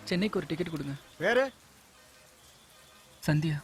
சென்னைக்கு ஒரு டிக்கெட் கொடுங்க. வேறு சந்தியா.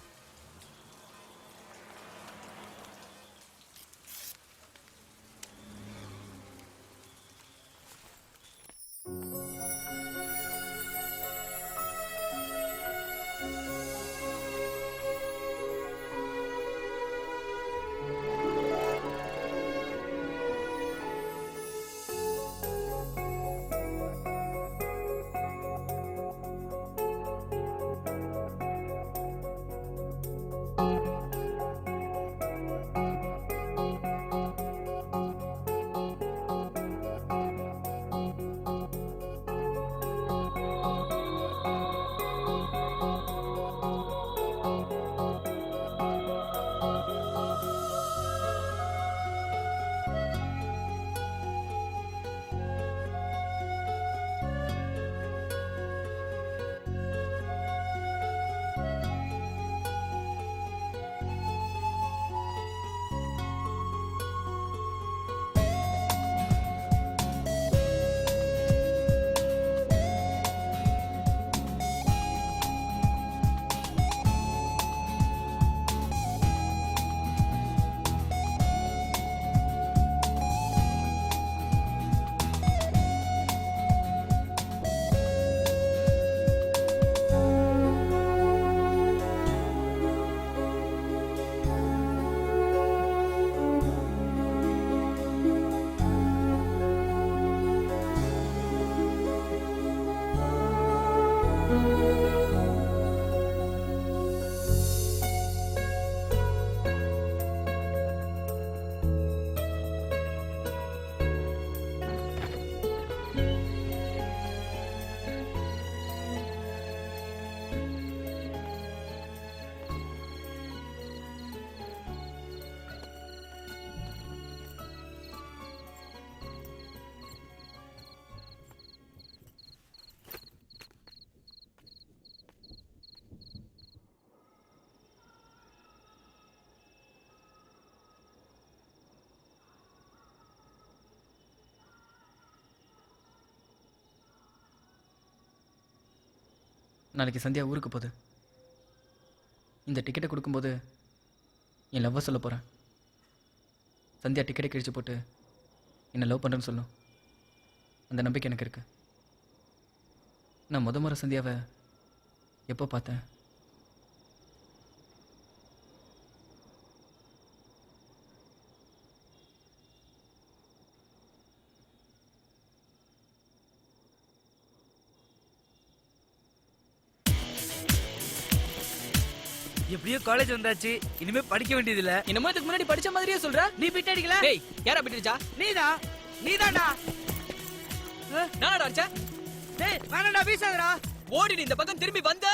நாளைக்கு சந்தியா ஊருக்கு போகுது. இந்த டிக்கெட்டை கொடுக்கும்போது என் லவ்வை சொல்ல போகிறேன். சந்தியா டிக்கெட்டை கிழிச்சு போட்டு என்னை லவ் பண்ணுறேன்னு சொல்லும். அந்த நம்பிக்கை எனக்கு இருக்கு. நான் முறை சந்தியாவை எப்போ பார்த்தேன்? எப்படியோ காலேஜ் வந்தாச்சு, இனிமே படிக்க வேண்டியது இல்ல. என்னமோ இதுக்கு முன்னாடி படிச்ச மாதிரியே சொல்ற. நீ பிட் அடிக்கல? டேய், யாரா பிட்டுச்சா? நீதான்டா. நானடா அடிச்சா? டேய் வேணாடா, வீசாதடா. ஓடி நீ இந்த பக்கம் திரும்பி வந்த.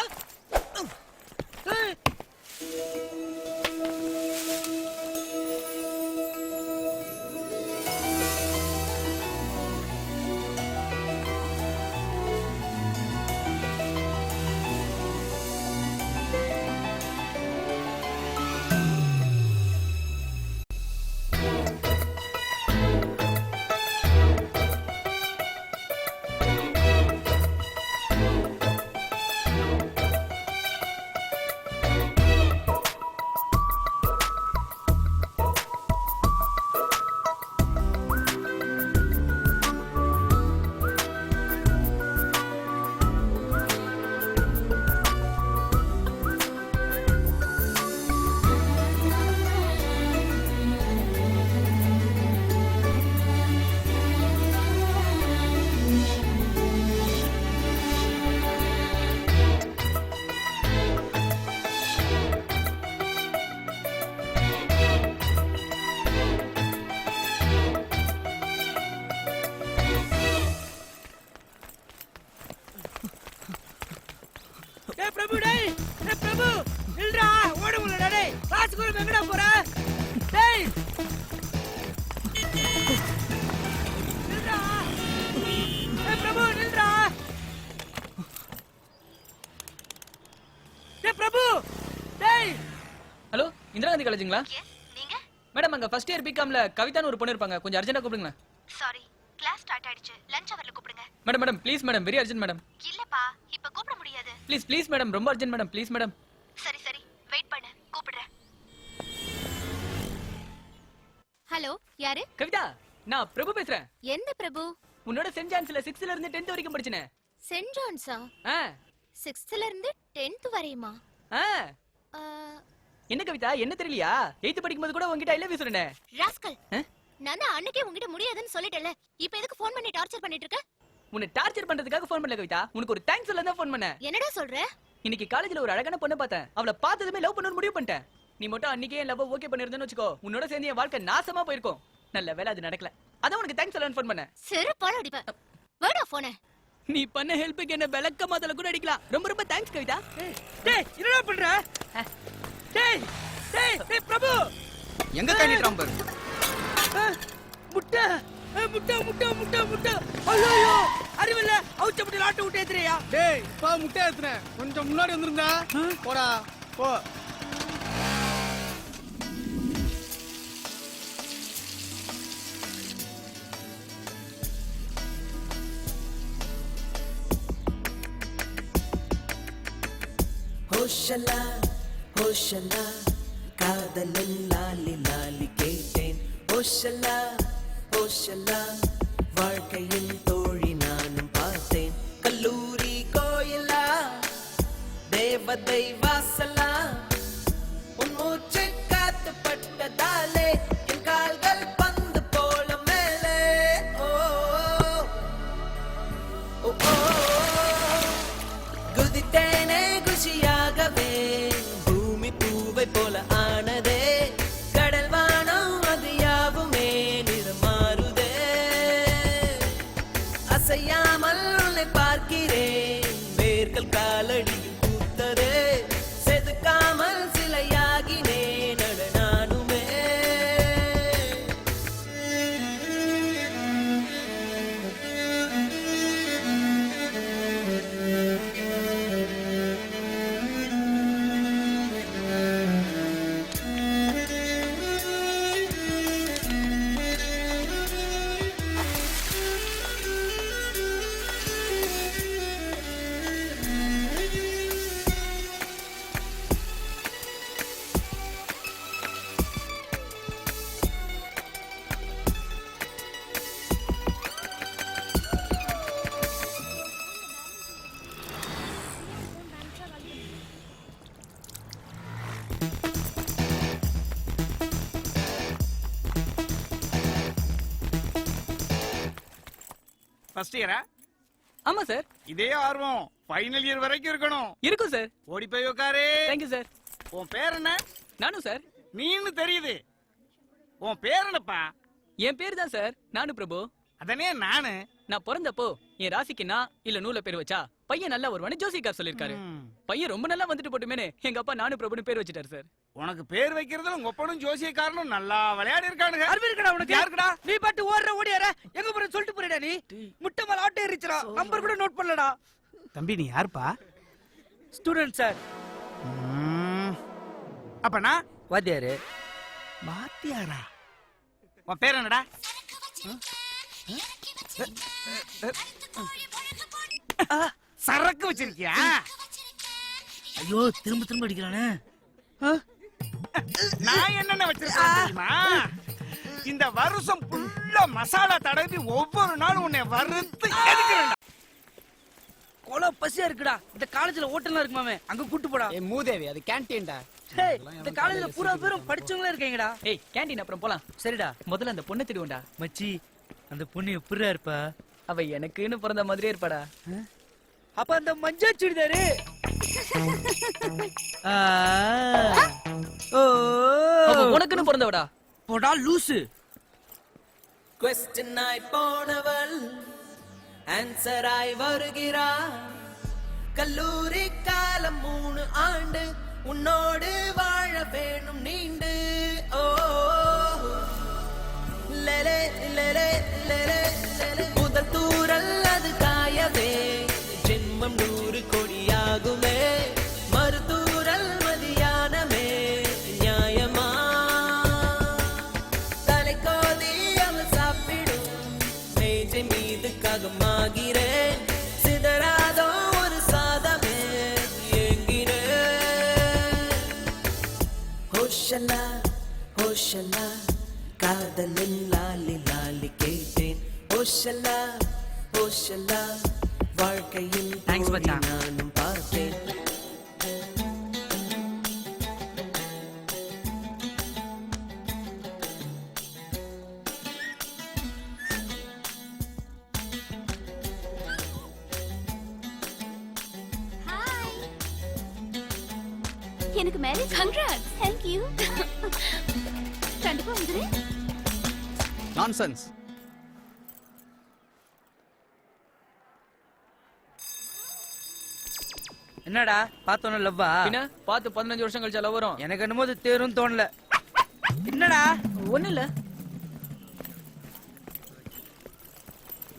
பிரபு டேய், பிரபு நில்றா, ஓட முடியலடா டேய். கிளாஸ்க்கு எங்கடா போற? டேய் நில்றா. பிரபு நில்றா. பிரபு டேய். ஹலோ, இந்திரா காந்தி காலேஜுங்களா? நீங்க? மேடம், அங்க ஃபர்ஸ்ட் இயர் பிகாம்ல கவிதான்னு ஒரு பொண்ணு இருப்பாங்க. கொஞ்சம் அர்ஜென்ட்டா கூப்பிடுங்க. சாரி, கிளாஸ் ஸ்டார்ட் ஆயிடுச்சு. லஞ்ச் அவர்ல கூப்பிடுங்க. Madam madam please madam, very urgent madam. இல்லப்பா, இப்ப கூப்பிட முடியாது. ப்ளீஸ் ப்ளீஸ் மேடம், ரொம்ப அர்ஜென்ட் மேடம், ப்ளீஸ் மேடம். சரி சரி, வெயிட் பண்ணு, கூப்பிடுறேன். ஹலோ, யாரு? கவிதா, நான் பிரபு பேசுறேன். எந்த பிரபு? உன்னோட சென்ட் ஜான்ஸ்ல 6th ல இருந்து 10th வரைக்கும் படிச்சனே. சென்ட் ஜான்ஸா? ஆ 6th ல இருந்து 10th வரையுமா? ஆ ஆ, என்ன கவிதா, என்ன தெரியலையா? 8th படிக்கும்போது கூட உன்கிட்ட ஐ லவ் யூ சொன்னேனே. ராஸ்கல். நான் தான் அன்னைக்கே உன்கிட்ட முடியாதுன்னு சொல்லிட்டேன்ல. இப்போ எதுக்கு ஃபோன் பண்ணி டார்ச்சர் பண்ணிட்டு இருக்க? உன்னை டார்ச்சர் பண்றதுக்காக ஃபோன் பண்ணல கவிதா, உனக்கு ஒரு தேங்க்ஸ் சொல்ல தான் ஃபோன் பண்ணேன். என்னடா சொல்ற? இன்னைக்கு காலேஜ்ல ஒரு அழகான பொண்ணை பார்த்தேன். அவளை பார்த்ததுமே லவ் பண்ணணும்னு முடிவு பண்ணிட்டேன். நீ மட்டும் அன்னைக்கே லவ் ஓகே பண்ணிருந்தேன்னு வெச்சுக்கோ, உன்னோட சேர்ந்து என் வாழ்க்கை நாசமா போயிருக்கும். நல்ல வேளை அது நடக்கல. அதான் உனக்கு தேங்க்ஸ் சொல்லணும்னு ஃபோன் பண்ணேன். செருப்பால அடிப்பேன். வேடா போனே. நீ பண்ண ஹெல்ப்புக்கு என்ன விளக்க மாதல கூட அடிக்கலாம். ரொம்ப ரொம்ப தேங்க்ஸ் கவிதா. டேய் என்னடா பண்ற? டேய் டேய் டேய் பிரபு, எங்க தேடிட்டான் பாரு. முட்டை முட்டை முட்டை முட்டை முட்டை. ஐயோ அறிவில்ல, அவுச்ச முட்டை லாட்டு விட்டு ஏத்துறியா? டேய் பா முட்டை ஏத்துறேன், கொஞ்சம் முன்னாடி வந்திருந்தா போடா போ. ஹோஷலா ஹோஷலா காதலில் லாலி லாலி கேட்டேன். ஹோஷலா ஹோஷலா வாழ்க்கையில் தோழி நானும் பார்த்தேன். கல்லூரி கோயிலா தேவதை வாசலா உன் மூச்சு காத்து பட்டதாலே என் கால்கள் பந்து போல மேலே. ஓ ஓ ஓ குதித்தேனே குஷியாகவே, பூமி பூவை போல ஆனதே. கடல் வானம் அது யாவுமே நிறம் மாறுதே. அசையாமல் உன்னை பார்க்கிறேன், வேர்கள் காலடியில் பூத்ததே. செதுக்காமல் சிலையாகினேன் அட நானுமே. ஃபர்ஸ்ட் இயரா? ஆமா சார். இதே ஆர்வம் ஃபைனல் இயர் வரைக்கும் இருக்கணும். இருக்கும் சார். ஓடி போய் உட்காரு. Thank you sir. உன் பேர் என்ன? நானும் சார். நீன்னு தெரியுது. உன் பேர் என்னப்பா? என் பேர் தான் சார், நானு பிரபு. அதனே நானு. நான் பிறந்தப்போ என் ராசிக்கு நான் இல்ல நூல பேர் வச்சா பையன் நல்லா வருவான்னு ஜோசிக்கார் சொல்லிருக்காரு. பையன் ரொம்ப நல்லா வந்துட்டு போட்டுமேனு எங்க அப்பா நானு பிரபுன்னு பேர் வச்சிட்டாரு சார். உனக்கு பேர் வைக்கிறதுல உங்க ஒப்பனும் ஜோசியக்காரனும் நல்லா விளையாடி இருக்கானுங்க. அறிவு இருக்கடா உனக்கு? யாருக்குடா? நீ பாட்டு ஓடியார எங்க போற சொல்லிட்டு போறடா நீ. முட்டை மேல ஆட்டே ஏறிச்சுடா, நம்பர் கூட நோட் பண்ணலடா. தம்பி நீ யாருப்பா? Student sir. அப்பனா வாத்தியாரு. வாத்தியாரா? உன் பேர் என்னடா? சரக்கு வச்சிருக்கியா? ஐயோ திரும்ப திரும்ப அடிக்கிறானே. நான் என்னென்ன வச்சிருக்கேன் தெரியுமா? இந்த வருஷம் ஃபுல்லா மசாலா தடவி ஒவ்வொரு நாளும் உன்னை வறுத்து எடுக்கிறேன். கொலை பசியா இருக்குடா. இந்த காலேஜ்ல ஹோட்டல்லாம் இருக்குமாமே, அங்க கூட்டு போடா. ஏய் மூதேவி, அது கேண்டீன்டா. டேய் இந்த காலேஜ்ல பூரா பேரும் படிச்சவங்களே இருக்கீங்கடா. ஏய் கேண்டீன் அப்புறம் போலாம். சரிடா. முதல்ல அந்த பொண்ணை திடுவோம்டா. மச்சி அந்த பொண்ணு எப்படிடா இருப்பா? அவ எனக்குன்னு பிறந்த மாதிரியே இருப்பாடா. அப்ப அந்த மஞ்சள் சுடிதாரு. அவ உனக்குன்னு பிறந்தவடா. போடா லூசு. Question ஆய் போனவள் ஆன்சராய் வருகிறார். கல்லூரி காலம் 3 ஆண்டு உன்னோடு வாழ வேணும் நீண்டு. ஓ லலே லலே லலே லலே முதல் தூரல் அது காயவே ஜென்மம் 100 கொடியாகுமே. மறுதூரல் மதியானமே நியாயமா? தலைக்கோதி அவள் சாப்பிடும் மேஜ ராகமாகிறேன் சிதறாதோ ஒரு சாதமே ஏங்கினேன் ஹோஷலா ஹோஷலா காதலின் லாலி லாலி கேட்டேன் ஹோஷலா ஹோஷலா வாழ்க்கையில் Thanks, தோழி மச்சான். நானும் பார்த்தேன் ஹாய் எனக்கு மேரேஜ் கங்க்ராட்ஸ் थैंक यू கண்டிப்பா வந்துரு நான்சென்ஸ். என்னடா பார்த்தோன்னு லவ்வா பின்ன பார்த்து 15 வருஷம் கழிச்சா லவ் வரும். எனக்கு என்னமோ அது தேரும் தோணல. என்னடா ஒன்றும் இல்லை.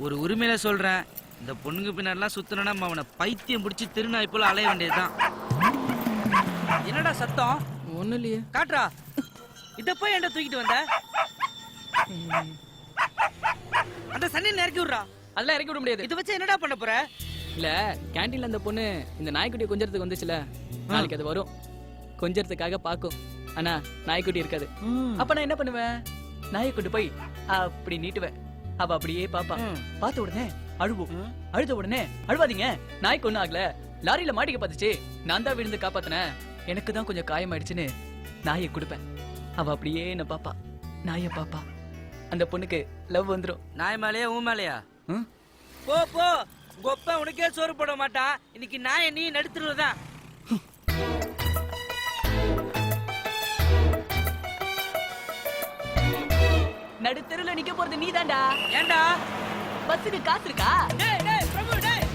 ஒரு உரிமையில சொல்றேன், இந்த பொண்ணுங்க பின்னாடிலாம் சுத்தணும்னா அவனை பைத்தியம் பிடிச்சி திருநாய் போல அலைய வேண்டியதுதான். என்னடா சத்தம்? ஒன்றும் இல்லையே. காட்டுறா. இத போய் என்ன தூக்கிட்டு வந்த? அந்த சன்னியில் இறக்கி விடுறா. அதெல்லாம் இறக்கி விட முடியாது. இதை வச்சு என்னடா பண்ண போற? இல்ல கேண்டீன்ல அந்த பொண்ணு இந்த நாய்க்குட்டியை கொஞ்சறதுக்கு வந்துச்சுல, நாளைக்கு அது வரும் கொஞ்சறதுக்காக பாக்கும். ஆனா நாய்க்குட்டி இருக்காது. அப்ப நான் என்ன பண்ணுவேன், நாயை கொண்டு போய் அப்படி நீட்டுவேன். அவ அப்படியே பாப்பா. பார்த்த உடனே அழுவும். அழுத உடனே அழுவாதீங்க, நாய்க்கு ஒண்ணும் ஆகல, லாரியில மாட்டிக்க பார்த்துச்சு, நான் தான் விழுந்து காப்பாத்தினேன், எனக்கு தான் கொஞ்சம் காயமாயிடுச்சுன்னு நாயை கொடுப்பேன். அவ அப்படியே என்ன பாப்பா, நாயை பாப்பா. அந்த பொண்ணுக்கு லவ் வந்துரும். நாய் மேலையா ஊ மேலையா? ம்? போ போ, கொப்ப உனக்கே சோறு போட மாட்டான். இன்னைக்கு நாயை நீ நடுத்துருவதான். நடுத்தெருல நிக்க போறது நீதான்டா. ஏன்டா? பஸ்ஸுக்கு காசு இருக்கா? டேய் டேய் பிரபு டேய்.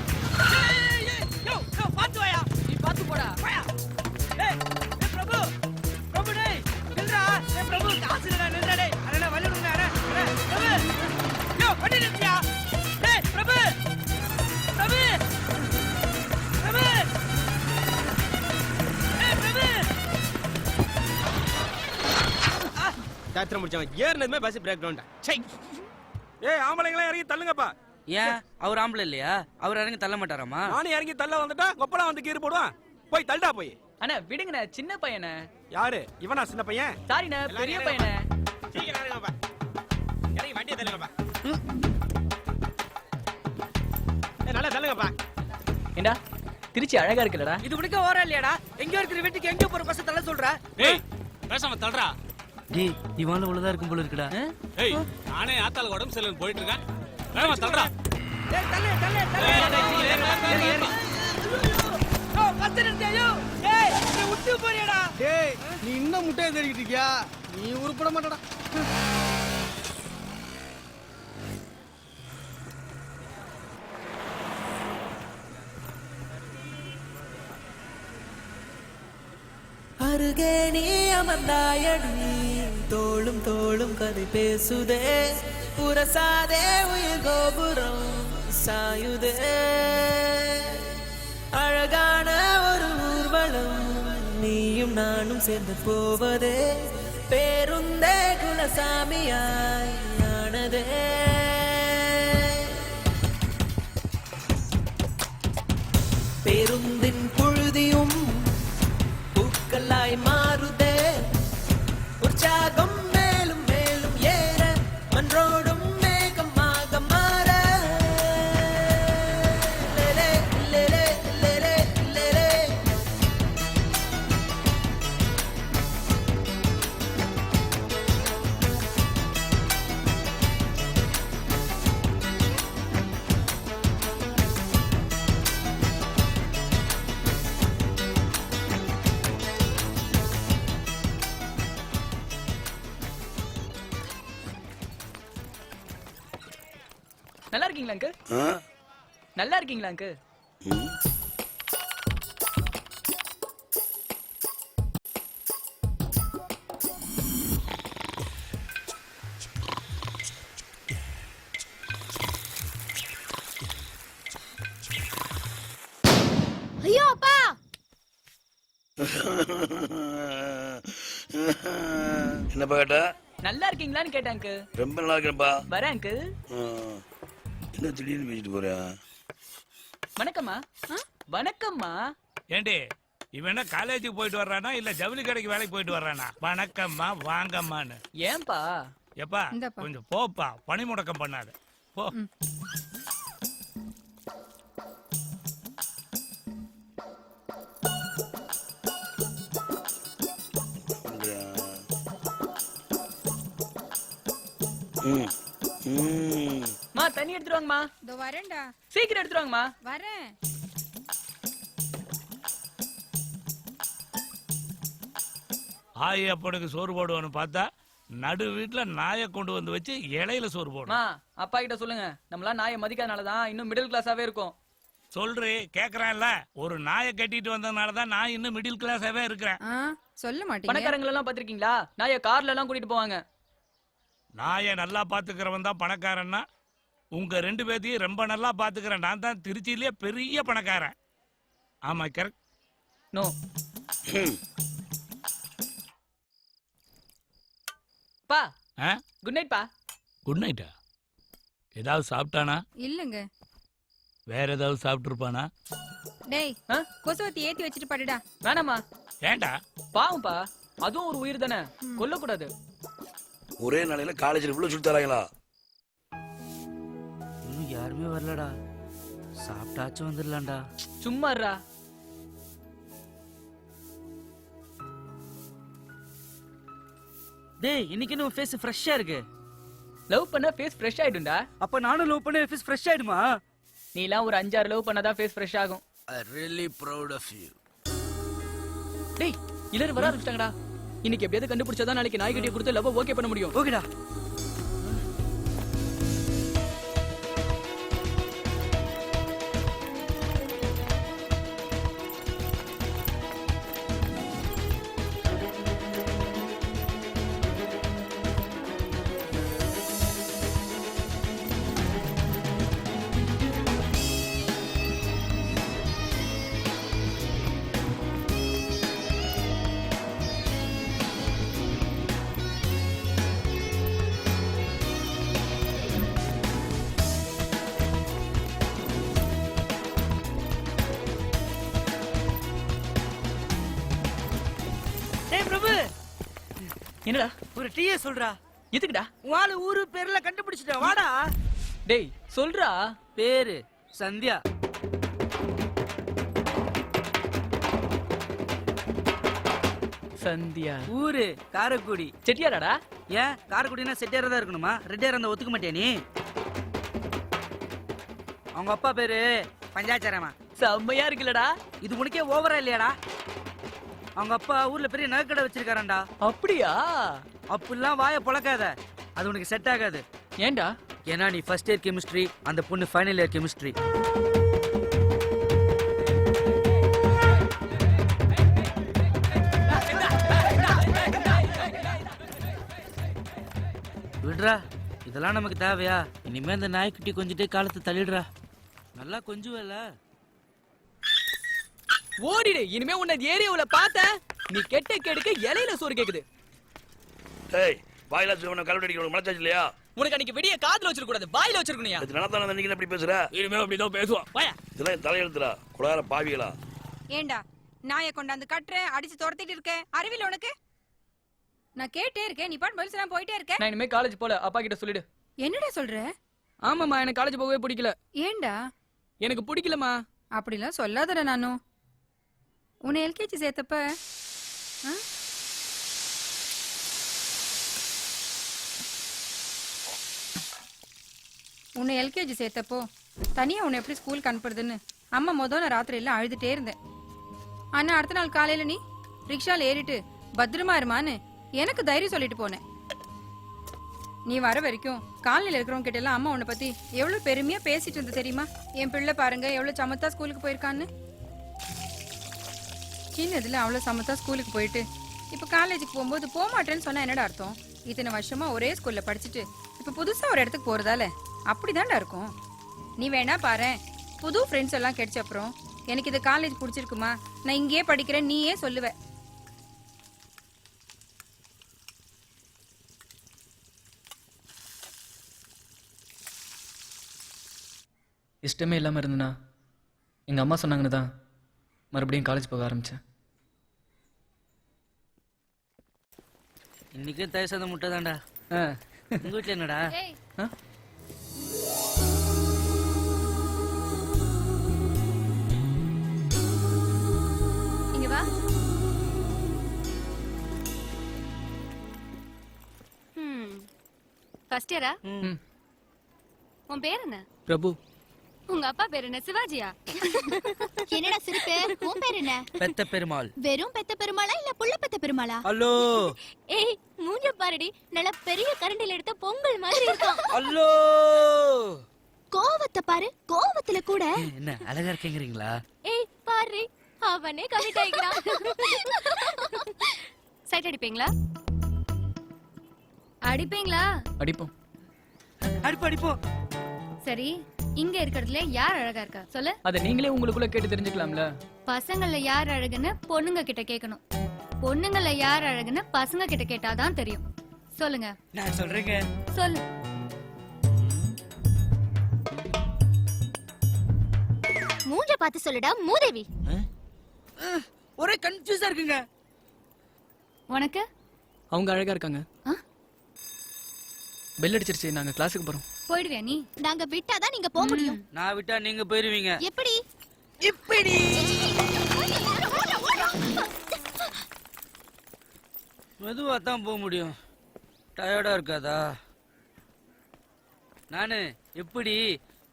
டேய் டேய் யோ யோ பாத்து வாயா. நீ பாத்து போடா. வாயா. டேய் டேய் பிரபு. பிரபு டேய். நில்றா. டேய் பிரபு காசு இல்லடா, நில்றா டேய். அண்ணா வழி விடுங்க அண்ணா. பிரபு. யோ வண்டி நிறுத்தியா. டேய் பிரபு. பிரபு. பிரபு. டேய் பிரபு. சாத்திரம் முடிச்சவன் ஏறினதுமே பஸ் பிரேக் டவுன். ஏய் ஆம்பளைங்களா இறங்கி தள்ளுங்கப்பா. ஏன் அவர் ஆம்பளை இல்லையா? அவர் இறங்கி தள்ள மாட்டாராமா? நானும் இறங்கி தள்ள வந்துட்டா கொப்பளம் வந்து கீறு போடுவான். போய் தள்ளுடா போய். அண்ணா விடுங்கண்ணே, சின்ன பையனே. யாரு இவனா சின்ன பையன்? சாரிண்ணே, பெரிய பையனே. சீக்கிரம் இறங்குங்கப்பா. இறங்கி வண்டியை தள்ளுங்கப்பா. நல்லா தள்ளுங்கப்பா. ஏண்டா திருச்சி அழகா இருக்குல்லடா. இது உனக்கு ஓரம் இல்லையாடா? எங்க இருக்கிற வீட்டுக்கு எங்க போற பஸ் தள்ள சொல்ற? ஏய் பேசாம தள்ளுடா. டேய் இவான உள்ளதா இருக்கும் போல இருக்குடா. ஏய் நானே ஆத்தால உடம்பு சரியில்லைன்னு போயிட்டு இருக்கேன். வேகமா தள்ளுடா. டேய் தள்ளு தள்ளு தள்ளு. ஓ பஸ் நிறுத்தியோ. ஏய் நீ விட்டு போறியடா. டேய் நீ இன்னும் முட்டையை தேடிட்டு இருக்கியா? நீ உருப்பட மாட்டடா. அருகே நீ அமர்ந்தாயடி தோளும் தோளும் கதை பேசுதே உரசாதே உயிர் கோபுரம் சாயுதே அழகான ஒரு ஊர்வலம் நீயும் நானும் சேர்ந்து போவதே பேருந்தே குலசாமியாய் ஆனதே பேருந்தின் புழுதியும் பூக்களாய் மாறுதே உற்சாகம் மேலும் மேலும் ஏற மன்றோடும் மேகமாக மாற லேலே, லேலே, லேலே, லேலே. நல்லா இருக்கீங்களா அங்கு? நல்லா இருக்கீங்களா அங்கு? ஐயோ அப்பா, என்னப்பா கேட்டா? நல்லா இருக்கீங்களான்னு கேட்டேன் அங்கு. ரொம்ப நல்லா இருக்கேன்ப்பா. வரேன் அங்கு. என்ன திடீர்னு பேசிட்டு போற? வணக்கம்மா. வணக்கம்மா. ஏண்டி இவன் என்ன காலேஜுக்கு போயிட்டு வர்றானா இல்ல ஜவுளி கடைக்கு வேலைக்கு போயிட்டு வர்றானா? வணக்கம்மா வாங்கம்மான்னு. ஏன்பா? எப்பா கொஞ்சம் போப்பா, பணி முடக்கம் பண்ணாத போ. மா தண்ணி எடுத்துட்டு வாங்கம்மா. இதோ வரேன்டா. சீக்கிரம் எடுத்துட்டு வாங்கம்மா. வரேன். ஆயி அப்பனுக்கு சோறு போடுவான்னு பார்த்தா நடு வீட்டுல நாயை கொண்டு வந்து வச்சு இலையில சோறு போடும். மா அப்பா கிட்ட சொல்லுங்க, நம்மளாம் நாயை மதிக்காதனாலதான் இன்னும் மிடில் கிளாஸாவே இருக்கும். சொல்றே கேக்குறான்ல, ஒரு நாயை கட்டிட்டு வந்ததுனாலதான் நான் இன்னும் மிடில் கிளாஸாவே இருக்கிறேன். சொல்ல மாட்டீங்க. பணக்காரங்க எல்லாம் பாத்திருக்கீங்களா? நாயை கார்ல எல்லாம் கூட்டிட்டு போவாங்க. நாயை நல்லா பாத்துக்கிறவன் தான் பணக்காரன்னா, உங்க 2 பேத்தையும் ரொம்ப நல்லா பாத்துக்கிறேன் நான் தான் திருச்சியிலேயே பெரிய பணக்காரன். ஆமா கரெக்ட். நோ. பா குட் நைட் பா. குட் நைட்டா? ஏதாவது சாப்பிட்டானா? இல்லங்க. வேற ஏதாவது சாப்பிட்டு இருப்பானா? டேய் கொசுவத்தி ஏத்தி வச்சிட்டு படுடா. வேணாமா. ஏண்டா? பாவம்பா, அதுவும் ஒரு உயிர் தானே, கொல்லக்கூடாது. ஒரே நாளையில காலேஜ்ல இவ்வளவு சுத்தி தராங்களா? இன்னும் யாருமே வரலடா. சாப்பிட்டாச்சும் வந்துடலாம்டா. சும்மா இருடா. டேய் இன்னைக்கு நம்ம ஃபேஸ் ஃப்ரெஷ்ஷா இருக்கு. லவ் பண்ணா ஃபேஸ் ஃப்ரெஷ் ஆயிடும்டா. அப்ப நானும் லவ் பண்ண ஃபேஸ் ஃப்ரெஷ் ஆயிடுமா? நீலாம் ஒரு 5-6 லவ் பண்ணாதான் ஃபேஸ் ஃப்ரெஷ் ஆகும். I really proud of you. டேய் எல்லாரும் வர ஆரம்பிச்சிட்டாங்கடா. இன்னைக்கு எப்படியாவது கண்டுபிடிச்சாதான் நாளைக்கு நாய்க்குட்டியை கொடுத்து லவ் ஓகே பண்ண முடியும். ஓகேடா. டேய் பிரபு, என்னடா ஒரு டீயே சொல்றா. எதுக்குடா? உன் ஊரு பேர்ல கண்டுபிடிச்சிட்ட வாடா. டேய் சொல்றா. பேரு சந்தியா. சந்தியா. ஊரு காரைக்குடி. செட்டியாராடா? ஏன் காரைக்குடினா செட்டியாரா தான் இருக்கணுமா? ரெட்டியாரா இருந்தா ஒத்துக்க மாட்டியா நீ? அவங்க அப்பா பேரு பஞ்சாச்சாரமா. செம்மையா இருக்குல்லடா. இது உனக்கே ஓவரா இல்லையாடா? அவங்க அப்பா ஊர்ல பெரிய நகைக்கடை வச்சிருக்காரண்டா. அப்படியா? அப்படிலாம் வாயை பொளக்காத, அது உனக்கு செட் ஆகாது. ஏன்டா? ஏன்னா நீ ஃபர்ஸ்ட் இயர் கெமிஸ்ட்ரி, அந்த பொண்ணு ஃபைனல் இயர் கெமிஸ்ட்ரி. விடுறா, இதெல்லாம் நமக்கு தேவையா? இனிமே இந்த நாய்க்குட்டி கொஞ்சிட்டே காலத்தை தள்ளிடுறா. நல்லா கொஞ்சுவல. ஓடிடு. இனிமே உன்னை ஏரியாவுல பார்த்த நீ கெட்ட கேடுக்க இலையில சோறு கேக்குது. டேய் வாயில சொல்லுவன கல்வடி அடிக்க மனசாச்சு இல்லையா? உனக்கு அன்னைக்கு வெடிய காதுல வச்சிருக்க கூடாது, வாயில வச்சிருக்கணும்யா. இது நடந்தானே நீங்க எப்படி பேசுற? இனிமே அப்படிதான் பேசுவான். வாயா. இதெல்லாம் தலையெழுத்துடா குடார பாவிகளா. ஏண்டா நாயை கொண்டாந்து கட்டுறேன், அடிச்சு துரத்திட்டு இருக்கேன். அறிவில்ல உனக்கு? நான் கேட்டே இருக்கேன், நீ பாட்டு பதில் சொல்லாம போயிட்டே இருக்க. நான் இனிமே காலேஜ் போல, அப்பா கிட்ட சொல்லிடு. என்னடா சொல்ற? ஆமாமா, எனக்கு காலேஜ் போகவே பிடிக்கல. ஏண்டா? எனக்கு பிடிக்கலமா. அப்படிலாம் சொல்லாதடா. நானும் உன்னை எல்கேஜி சேர்த்தப்ப உன்னை எல்கேஜி சேர்த்தப்போ தனியா உன்னை எப்படி ஸ்கூலுக்கு அனுப்புறதுன்னு அம்மா முதல்ல ராத்திரியில அழுதுட்டே இருந்தேன். ஆனா அடுத்த நாள் காலையில நீ ரிக்ஷால ஏறிட்டு பத்திரமா இருமான்னு எனக்கு தைரியம் சொல்லிட்டு போனேன். நீ வர வரைக்கும் காலையில இருக்கிறவங்க கிட்ட எல்லாம் அம்மா உன்னை பத்தி எவ்வளவு பெருமையா பேசிட்டு இருந்த தெரியுமா? என் பிள்ளை பாருங்க எவ்வளவு சமத்தா ஸ்கூலுக்கு போயிருக்கான்னு. சின்னதுல அவ்வளவு சமத்தா ஸ்கூலுக்கு போயிட்டு இப்ப காலேஜுக்கு போகும்போது போக மாட்டேன்னு சொன்னா என்னடா அர்த்தம்? இத்தனை வருஷமா ஒரே ஸ்கூல்ல படிச்சுட்டு இப்ப புதுசா ஒரு இடத்துக்கு போறதால அப்படிதான்டா இருக்கும். நீ வேணா பாரு, புது ஃப்ரெண்ட்ஸ் எல்லாம் கிடைச்ச அப்புறம் எனக்கு இது காலேஜ் பிடிச்சிருக்குமா, நான் இங்கேயே படிக்கிறேன் நீயே சொல்லுவ. இஷ்டமே இல்லாமல் இருந்தேன்னா எங்கள் அம்மா சொன்னாங்கன்னு தான் மறுபடியும் காலேஜ் போக ஆரம்பித்தேன். இன்னைக்கும் தயிர் சாதம் முட்டை தான்டா. உங்க வீட்டுல என்னடா? ஆ இங்க வா. ஃபர்ஸ்ட் இயரா? ம் உன் பேர் என்ன? பிரபு. உங்க அப்பா பேர் என்ன? சிவாஜியா? என்னடா சிரிப்பு? உன் பேர் என்ன? பெத்த பெருமாள். வெறும் பெத்த பெருமாளா இல்ல புள்ள பெத்த பெருமாளா? ஹலோ ஏய் மூஞ்ச பாருடி, நல்ல பெரிய கரண்டில எடுத்த பொங்கல் மாதிரி இருக்கான். ஹலோ. கோவத்தை பாரு, கோவத்துல கூட. என்ன அழகா இருக்கீங்களா? ஏய் பாரு, அவனே கமிட் ஆயிக்கிறான். சைட் அடிப்பீங்களா? அடிப்பீங்களா? அடிப்போம். அடிப்போம். சரி, இங்க இருக்கிறதுல யார் அழகா இருக்கா சொல்லு. அதை நீங்களே உங்களுக்குள்ள கேட்டு தெரிஞ்சுக்கலாம்ல. பசங்கள்ல யார் அழகுன்னு பொண்ணுங்க கிட்ட கேட்கணும். பொண்ணுங்கள்ல யார் அழகுன்னு பசங்க கிட்ட கேட்டாதான் தெரியும். சொல்லுங்க. நான் சொல்றேங்க. சொல்லு. மூஞ்ச பார்த்து சொல்லுடா மூதேவி. ஒரே கன்ஃபியூஸா இருக்குங்க. உனக்கு? அவங்க அழகா இருக்காங்க. ஆ? பெல் அடிச்சிருச்சு, நாங்கள் கிளாஸுக்கு போகிறோம். போயிடுவியா நீ? நாங்க விட்டாதான் நீங்க போக முடியும். நான் விட்டா நீங்க போயிருவீங்க. எப்படி? இப்படி. மெதுவா தான் போக முடியும். டயர்டா இருக்காதா? நானு எப்படி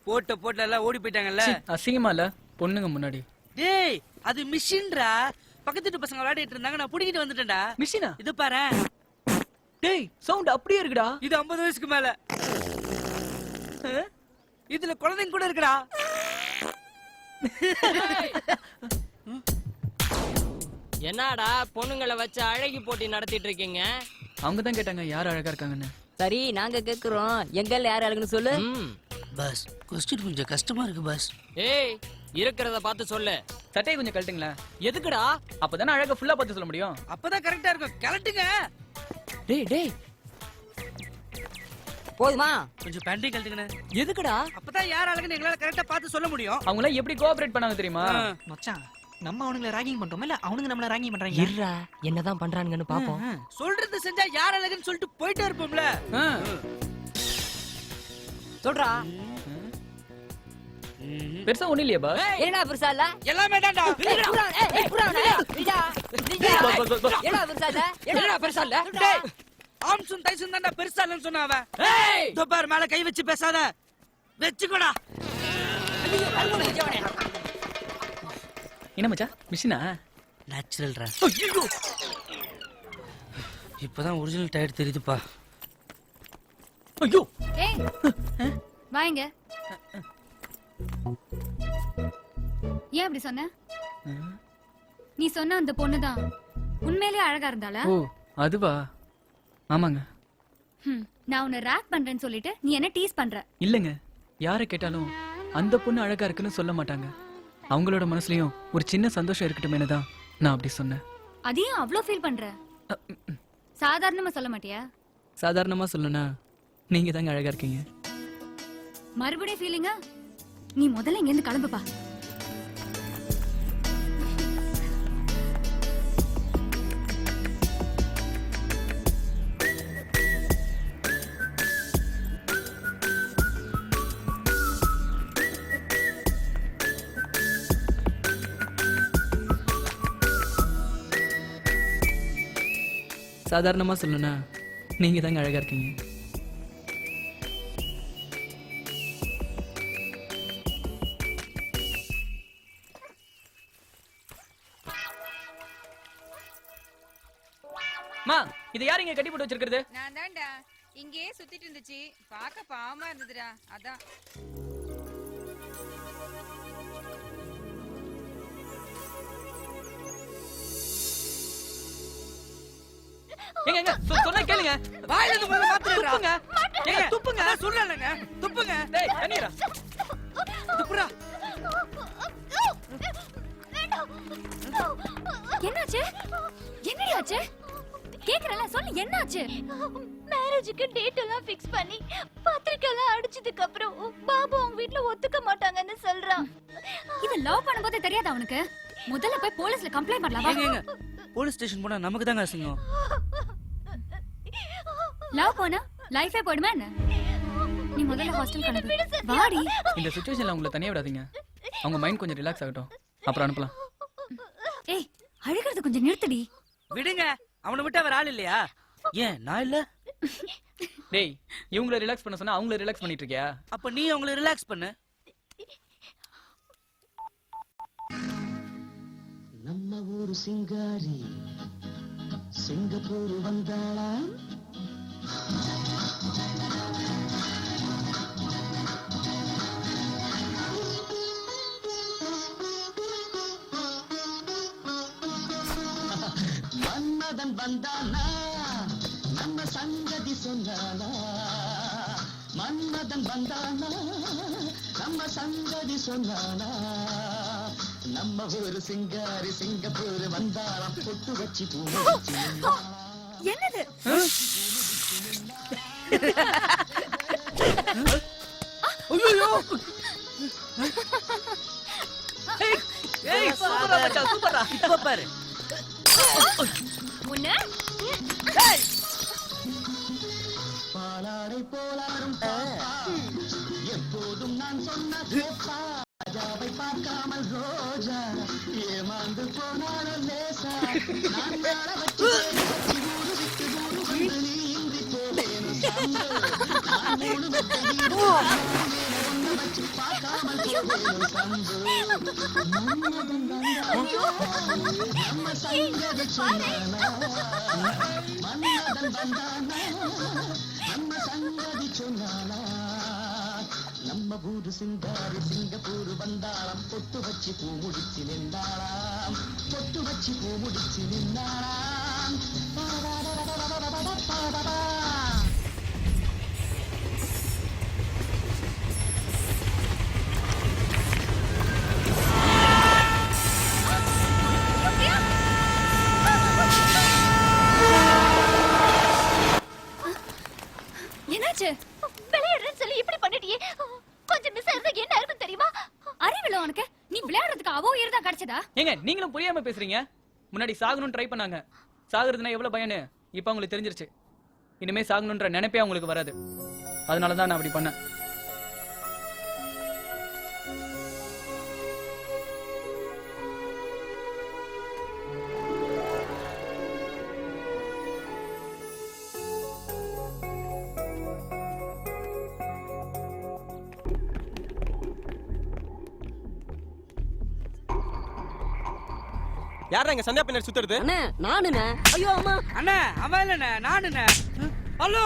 போட்ட எல்லாம் ஓடி போயிட்டாங்கல்ல. அசிங்கமா இல்ல பொண்ணுங்க முன்னாடி? டேய் அது மிஷின்ரா. பக்கத்து வீட்டு பசங்க விளையாடிட்டு இருந்தாங்க, நான் புடிக்கிட்டு வந்துட்டேன்டா. மிஷினா? இது பாரு. டேய் சவுண்ட் அப்படியே இருக்குடா. இது 50 வயசுக்கு மேல. இதுல குழந்தைங்க கூட இருக்குடா. என்னடா பொண்ணுங்களை வச்சு அழகி போட்டி நடத்திட்டு இருக்கீங்க? அவங்க தான் கேட்டாங்க யார் அழகா இருக்காங்கன்னு. சரி நாங்க கேக்குறோம், எங்கல்ல யார் அழகுன்னு சொல்லு. பஸ் கொஸ்டின் கொஞ்சம் கஷ்டமா இருக்கு பஸ். ஏய் இருக்கிறத பார்த்து சொல்லு. சட்டையை கொஞ்சம் கழட்டுங்களேன். எதுக்குடா? அப்பதானே அழகா ஃபுல்லா பார்த்து சொல்ல முடியும். அப்பதான் கரெக்டா இருக்கும். கலட்டுங்க. டேய் டேய் போதுமா? கொஞ்சம் பேண்டையும் கழட்டுங்கண்ணே. எதுக்குடா? அப்பதான் யார் அழகுன்னு எங்களால கரெக்டா பார்த்து சொல்ல முடியும். அவங்க எல்லாம் எப்படி கோஆபரேட் பண்ணாங்க தெரியுமா? மச்சான், நம்ம அவனுங்களை ராகிங் பண்றோம் இல்ல, அவனுங்க நம்மள ராகிங் பண்றாங்க. இருடா, என்னதான் பண்றானுங்கன்னு பாப்போம். சொல்றது செஞ்சா யார் அழகுன்னு சொல்லிட்டு போயிட்டே இருப்போம்ல. சொல்றா. பெருசா ஒண்ணு இல்லையா பா? என்னடா பெருசா இல்ல? எல்லாமே தான்டா. என்னடா பெருசா இல்ல? என்னடா பெருசா இல்ல? டேய் ஆம்சும் தைசும் தான்டா பெருசா இல்லன்னு சொன்னா அவன். இதோ பாரு, மேல கை வச்சு பேசாத. வெச்சுக்கோடா. என்ன மச்சா மிஷினா? நேச்சுரல்ரா. இப்பதான் ஒரிஜினல் டயர் தெரியுதுப்பா. ஐயோ ஏய் வாங்க. ஏன் அப்படி சொன்ன? நீ சொன்ன அந்த பொண்ணுதான் உண்மையிலேயே அழகா இருந்தாளா? ஓ அதுவா? ஆமாங்க. நான் உன்னை ரேக் பண்றேன்னு சொல்லிட்டு நீ என்ன டீஸ் பண்ற? இல்லங்க, யாரை கேட்டாலும் அந்த பொண்ணு அழகா இருக்குன்னு சொல்ல மாட்டாங்க. அவங்களோட மனசுலயும் ஒரு சின்ன சந்தோஷம் இருக்கட்டுமேனு தான் நான் அப்படி சொன்னேன். அதையும் அவ்வளோ ஃபீல் பண்ற? சாதாரணமா சொல்ல மாட்டியா? சாதாரணமா சொல்லணும்னா நீங்க தாங்க அழகா இருக்கீங்க. மறுபடியும் ஃபீலிங்கா? நீ முதல்ல இங்க இருந்து கிளம்புப்பா. சாதாரணமா சொல்லணும்னா நீங்க தாங்க அழகா இருக்கீங்க. மா, இது யார் இங்க கட்டி போட்டு வச்சிருக்கிறது? நான் தான்டா, இங்கேயே சுத்திட்டு இருந்துச்சு, பார்க்க பாவமா இருந்ததுடா, அதான். எங்க சொன்னா கேளுங்க. வாயில இருந்து முதல்ல மாத்துறேன்டா. துப்புங்க. ஏங்க துப்புங்க. நான் சொல்றேன்லங்க. துப்புங்க. டேய் தண்ணீரா. துப்புடா. என்னாச்சு? என்னடி ஆச்சு? கேக்குறல சொல்லு, என்னாச்சு? மேரேஜுக்கு டேட் எல்லாம் ஃபிக்ஸ் பண்ணி பத்திரிக்கை எல்லாம் முடிச்சதுக்கு அப்புறம் பாபு அவங்க வீட்ல ஒத்துக்க மாட்டாங்கன்னு சொல்றான். இது லவ் பண்ணும்போது தெரியாத அவனுக்கு? முதல்ல போய் போலீஸ்ல கம்ப்ளைண்ட் பண்ணலாம். ஏங்க போலீஸ் ஸ்டேஷன் போனா நமக்கு தாங்க அசிங்கம். லவ் போனா லைஃபே போயிடுமா என்ன? நீ முதல்ல ஹாஸ்டல் கணக்கு வாடி. இந்த சுச்சுவேஷன்ல உங்களை தனியா விடாதீங்க. அவங்க மைண்ட் கொஞ்சம் ரிலாக்ஸ் ஆகட்டும், அப்புறம் அனுப்பலாம். ஏய், அழுகிறது கொஞ்சம் நிறுத்தடி. விடுங்க, அவனை விட்டு அவர் ஆள் இல்லையா? ஏன் நான் இல்ல? டேய், இவங்கள ரிலாக்ஸ் பண்ண சொன்னா அவங்கள ரிலாக்ஸ் பண்ணிட்டு இருக்கியா? அப்ப நீ அவங்கள ரிலாக்ஸ் பண்ணு. நம்ம ஊரு சிங்காரி சிங்கப்பூர் வந்தாளா? மன்மதன் வந்தானா நம்ம சங்கதி சொன்னானா? மன்மதன் வந்தானா நம்ம சங்கதி சொன்னானா? நம்ம ஊரு சிங்காரி சிங்கப்பூர் வந்தாளாம், பொட்டு வச்சு பூ என்னது? ஐயோ! ஏய் சூப்பரா மச்சான், சூப்பரா. இப்ப பாரு. உன்ன பாலாடை போலாரும் பாப்பா, எப்போதும் நான் சொன்ன கேப்பா. ராஜாவை பார்க்காமல் ரோஜா ஏமாந்து போனாலும் லேசா. நான் வாழ வச்சு ஊரு விட்டு ஊரு வந்து நீ இன்றி போவேனும் சாம்பு. நான் மூணு மெத்தை வீடு ஒண்ணு வச்சு பார்க்காமல் போவேனும் சம்பு. மன்மதன் வந்தானா நம்ம சங்கதி சொன்னானா? மன்மதன் வந்தானா நம்ம சங்கதி சொன்னானா? நம்ம ஊரு சிங்காரி சிங்கப்பூர் வந்தாளாம், பொட்டு வச்சு பூ முடிச்சு நின்றாளாம், பொட்டு வச்சு பூ முடிச்சு நின்றாளாம். என்னாச்சு? விளையாடுறேன்னு சொல்லி இப்படி பண்ணிட்டியே. கொஞ்சம் மிஸ் ஆயிருந்தா என்ன ஆயிருக்கும் தெரியுமா? அறிவில்ல உனக்கு? நீ விளையாடுறதுக்கு அவ உயிர் தான் கிடைச்சதா? ஏங்க நீங்களும் புரியாம பேசுறீங்க. முன்னாடி சாகணும்னு ட்ரை பண்ணாங்க. சாகுறதுனா எவ்வளவு பயன்னு இப்ப அவங்களுக்கு தெரிஞ்சிருச்சு. இனிமே சாகணுன்ற நினைப்பே அவங்களுக்கு வராது. அதனாலதான் நான் அப்படி பண்ணேன். யாரா இங்க சந்தியா பின்னாடி சுத்துறது? அண்ணே நானுண்ணே. ஐயோ அம்மா. அண்ணா அவன் இல்லண்ணே, நானுண்ணே. ஹலோ.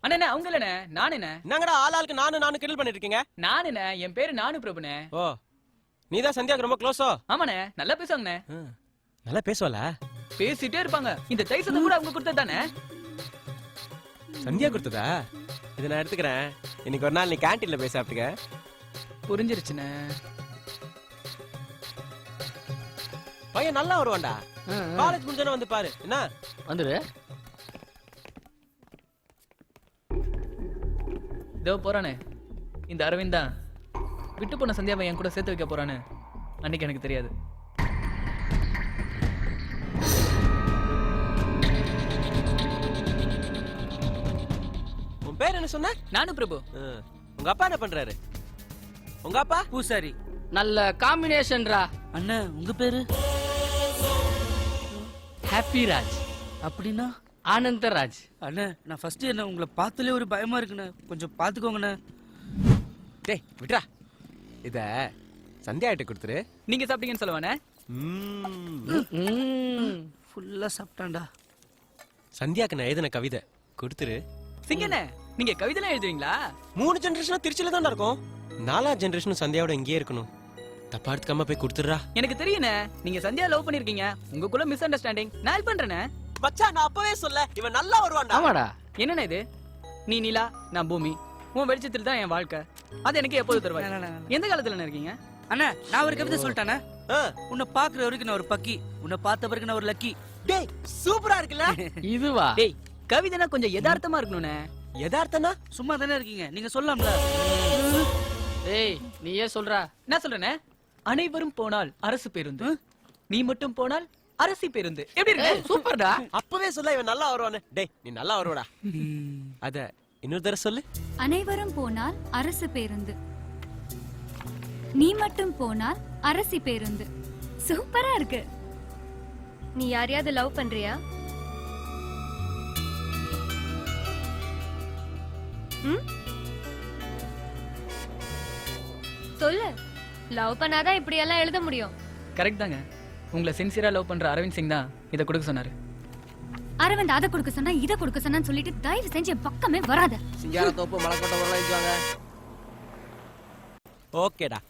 அண்ணே அவங்க இல்லண்ணே, நானுண்ணே. என்னங்கடா ஆளாளுக்கு நானு கிண்டல் பண்ணிட்டு இருக்கீங்க? நானுண்ணே, என் பேரு நானு பிரபுண்ணே. ஓ, நீதான் சந்தியாக்கு ரொம்ப க்ளோஸோ? ஆமாண்ணே, நல்லா பேசுவாங்கண்ணே. நல்லா பேசுவல? பேசிட்டே இருப்பாங்க. இந்த தைசத்தை கூட அவங்க கொடுத்தது தானே? சந்தியா கொடுத்ததா? இதை நான் எடுத்துக்கிறேன். இன்னைக்கு ஒரு நாள் நீ கேன்டீன்ல போய் சாப்பிட்டுக்க. புரிஞ்சிருச்சுண்ணே. பையன் நல்லா வருவான்டா. காலேஜ் முடிஞ்சோன்னு வந்து பாரு. என்ன வந்துரு. இதோ போறானே இந்த அரவிந்த் தான் விட்டு போன சந்தியாவை என் கூட சேர்த்து வைக்க போறானு அன்னைக்கு எனக்கு தெரியாது. உன் பேர் என்ன சொன்ன? நானு பிரபு. உங்க அப்பா என்ன பண்றாரு? உங்க அப்பா பூசாரி. நல்ல காம்பினேஷன்ரா. அண்ணா உங்க பேரு? ஹாப்பி ராஜ். அப்படின்னா? ஆனந்தராஜ். அண்ணா நான் ஃபர்ஸ்ட் என்ன உங்களை பார்த்தாலே ஒரு பயமா இருக்குண்ணே, கொஞ்சம் பாத்துக்கோங்கண்ணே. டேய் விட்றா, இத சந்தியா கிட்ட கொடுத்துரு. நீங்க சாப்பிட்டீங்கன்னு சொல்லுவானே. ஃபுல்லா சாப்பிட்டான்டா. சந்தியாக்கு நான் எழுதின கவிதை கொடுத்துரு. சிங்கண்ணே, நீங்க கவிதைலாம் எழுதுவீங்களா? 3 ஜெனரேஷனா திருச்சியில தான் இருக்கும். 4வது ஜெனரேஷன் சந்தியாவோட இங்கேயே இருக்கணும். தப்பா எடுத்துக்காம போய் கொடுத்துடுறா. எனக்கு தெரியுண்ணே, நீங்க சந்தியா லவ் பண்ணிருக்கீங்க. உங்களுக்குள்ள மிஸ் அண்டர்ஸ்டாண்டிங். நான் ஹெல்ப் பண்றேனே. மச்சான் நான் அப்பவே சொல்ல, இவன் நல்லா வருவான்டா. ஆமாடா. என்னண்ணே இது? நீ நிலா, நான் பூமி. உன் வெளிச்சத்தில் தான் என் வாழ்க்கை. அது எனக்கு எப்போது தருவாய்? எந்த காலத்துல இருக்கீங்க? அண்ணா நான் ஒரு கவிதை சொல்லிட்டானே. உன்னை பாக்குற வரைக்கும் நான் ஒரு பக்கி, உன்னை பார்த்த பிறகு நான் ஒரு லக்கி. டேய் சூப்பரா இருக்குல்ல? இதுவா? டேய் கவிதைனா கொஞ்சம் யதார்த்தமா இருக்கணும்னே. யதார்த்தனா? சும்மா தானே இருக்கீங்க, நீங்க சொல்லலாம்ல. ஏய் நீயே சொல்றா. என்ன சொல்றேனே? அனைவரும் போனால் அரசு பேருந்து, நீ மட்டும் போனால் அரசி பேருந்து. எப்படி இருக்கு? சூப்பர்டா. அப்பவே சொல்ல இவன் நல்லா வருவானே. டேய் நீ நல்லா வருவடா. அத இன்னொரு தடவை சொல்லு. அனைவரும் போனால் அரசு பேருந்து, நீ மட்டும் போனால் அரசி பேருந்து. சூப்பரா இருக்கு. நீ யாரையாவது லவ் பண்றியா? சொல்லு. லவ் பண்ணாதான் இப்படி எல்லாம் எழுத முடியும். கரெக்ட் தாங்க. உங்களை சின்சியரா லவ் பண்ற அரவிந்த் சிங் தான் இதை கொடுக்க சொன்னாரு. அரவிந்த் அதை கொடுக்க சொன்னா இதை கொடுக்க சொன்னான்னு சொல்லிட்டு தயவு செஞ்சு என் பக்கமே வராத. சிங்கார தோப்பு மலைக்கோட்டை வரலாம் இருக்காங்க. ஓகேடா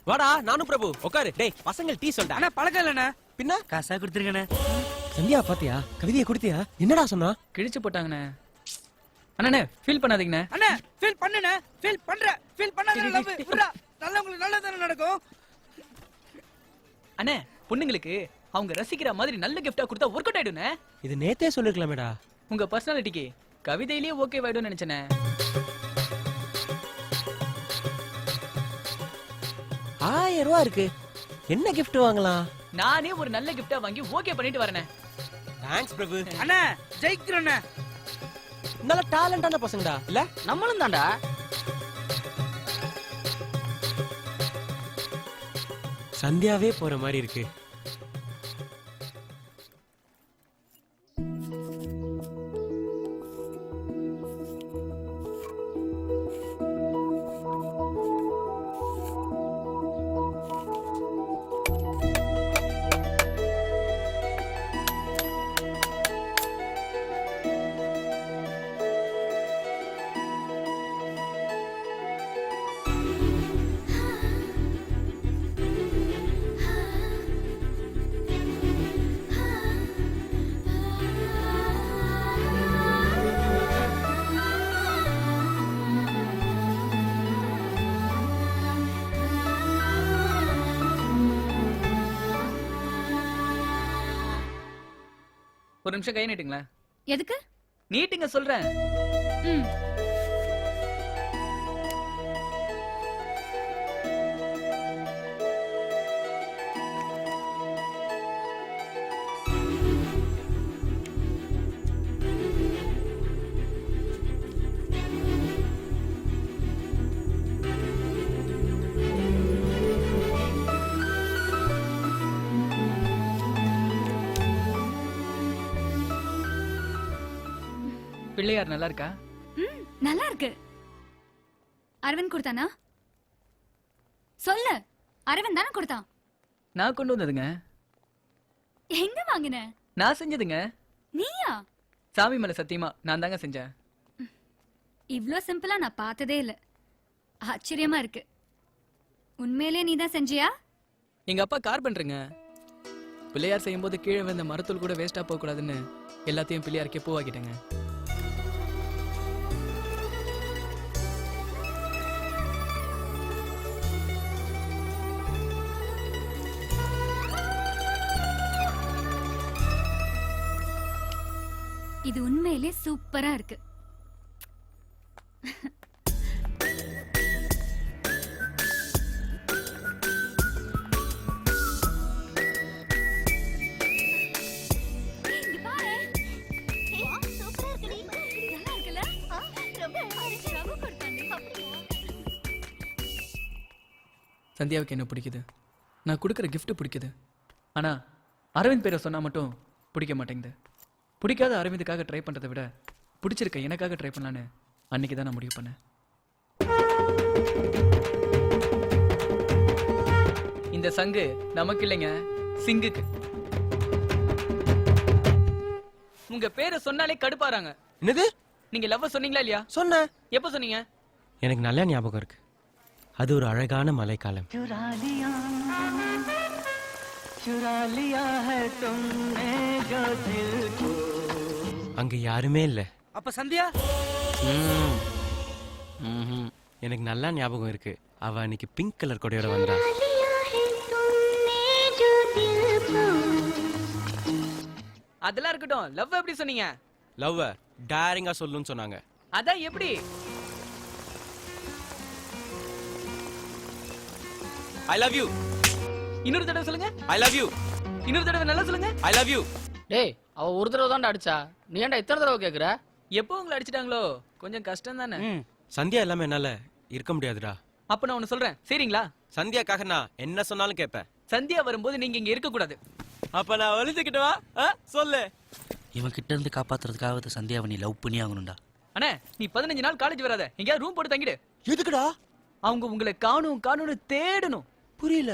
வாடா. நானும் பிரபு உட்காரு. டேய் பசங்க டீ சொல்டா. அண்ணா பழக்கம் இல்லண்ணா. பின்ன காசா கொடுத்துருங்கண்ணே. சந்தியா பாத்தியா? கவிதையை கொடுத்தியா? என்னடா சொன்னா? கிழிச்சு போட்டாங்கண்ணே. அண்ணே ஃபீல் பண்ணாதீங்கண்ணே. அண்ணா ஃபீல் பண்ணுண்ணே. ஃபீல் பண்ணாத லவ் விட்றா. நல்லவங்களுக்கு நல்லதானே நடக்கும். அண்ணே பொண்ணுங்களுக்கு அவங்க ரசிக்கிற மாதிரி நல்ல கிஃப்டா கொடுத்தா ஒர்க் அவுட் ஆயிடுனே. இது நேத்தே சொல்லிருக்கலாமேடா. உங்க பர்சனாலிட்டிக்கு கவிதையிலேயே ஓகே ஆயிடும்னு நினைச்சேனே. 1000 ரூபா இருக்கு. என்ன கிஃப்ட் வாங்கலாம்? நானே ஒரு நல்ல கிஃப்டா வாங்கி ஓகே பண்ணிட்டு வரேனே. தேங்க்ஸ் பிரபு. அண்ணா ஜெயிக்கிறோண்ணே. நல்ல டாலண்டான பசங்கடா இல்ல? நம்மளும் தான்டா. சந்தியாவே போற மாதிரி இருக்கு. ஒரு நிமிஷம் கை நீட்டுங்களேன். எதுக்கு? நீட்டுங்க சொல்றேன். பிள்ளையார் நல்லா இருக்கா? நல்லா இருக்கு. அரவிந்த் கொடுத்தானா? சொல்லு. அரவிந்த் தானே கொடுத்தான். நான் கொண்டு வந்ததுங்க. எங்க வாங்கின? நான் செஞ்சதுங்க. நீயா? சாமி மேல சத்தியமா நான் தாங்க செஞ்சேன். இவ்ளோ சிம்பிளா நான் பார்த்ததே இல்ல. ஆச்சரியமா இருக்கு. உண்மையிலே நீ தான் செஞ்சியா? எங்க அப்பா கார்பெண்டருங்க. பிள்ளையார் செய்யும்போது கீழே வந்த மரத்தூள் கூட வேஸ்டா போக கூடாதுன்னு எல்லாத்தையும் பிள்ளையாருக்கே பூவாக்கிட்டேங்க. இது உண்மையிலே சூப்பரா இருக்கு. சந்தியாவுக்கு என்ன பிடிக்குது, நான் கொடுக்குற gift பிடிக்குது. ஆனா அரவிந்த் பேரை சொன்னா மட்டும் பிடிக்க மாட்டேங்குது. பிடிக்காத அரவிந்துக்காக ட்ரை பண்றதை விட பிடிச்சிருக்க எனக்காக ட்ரை பண்ணலான்னு அன்னைக்கு தான் நான் முடிவு பண்ணேன். இந்த சங்கு நமக்கு இல்லைங்க, சிங்குக்கு. உங்க பேரை சொன்னாலே கடுப்பாறாங்க. என்னது? நீங்க லவ் சொன்னீங்களா இல்லையா? சொன்ன. எப்ப சொன்னீங்க? எனக்கு நல்ல ஞாபகம் இருக்கு. அது ஒரு அழகான மழைக்காலம். அங்க யாருமே இல்ல. அப்ப சந்தியா? எனக்கு நல்லா ஞாபகம் இருக்கு. அவ அன்னைக்கு பிங்க் கலர் கொடையோட வந்தா. அதெல்லாம் இருக்கட்டும், லவ் எப்படி சொன்னீங்க? லவ் டேரிங்கா சொல்லுன்னு சொன்னாங்க. அதான் எப்படி? ஐ லவ் யூ. இன்னொரு தடவை சொல்லுங்க. ஐ லவ் யூ. இன்னொரு தடவை நல்லா சொல்லுங்க. ஐ லவ் யூ. டேய் அவ ஒரு தடவை தான்டா அடிச்சா, நீ ஏன்டா இத்தனை தடவை கேக்குற? எப்போ உங்களை அடிச்சிட்டாங்களோ கொஞ்சம் கஷ்டம் தானே. சந்தியா இல்லாம என்னால இருக்க முடியாதுடா. அப்ப நான் ஒண்ணு சொல்றேன், சரிங்களா? சந்தியாக்காக நான் என்ன சொன்னாலும் கேட்பேன். சந்தியா வரும்போது நீங்க இங்க இருக்க கூடாது. அப்ப நான் ஒளிஞ்சுக்கிட்டு வா. சொல்லு. இவன் கிட்ட இருந்து காப்பாத்துறதுக்காக சந்தியாவை நீ லவ் பண்ணி ஆகணும்டா. அண்ணே நீ 15 நாள் காலேஜ் வராத, எங்கேயாவது ரூம் போட்டு தங்கிடு. எதுக்குடா? அவங்க உங்களை காணும்னு தேடணும். புரியல.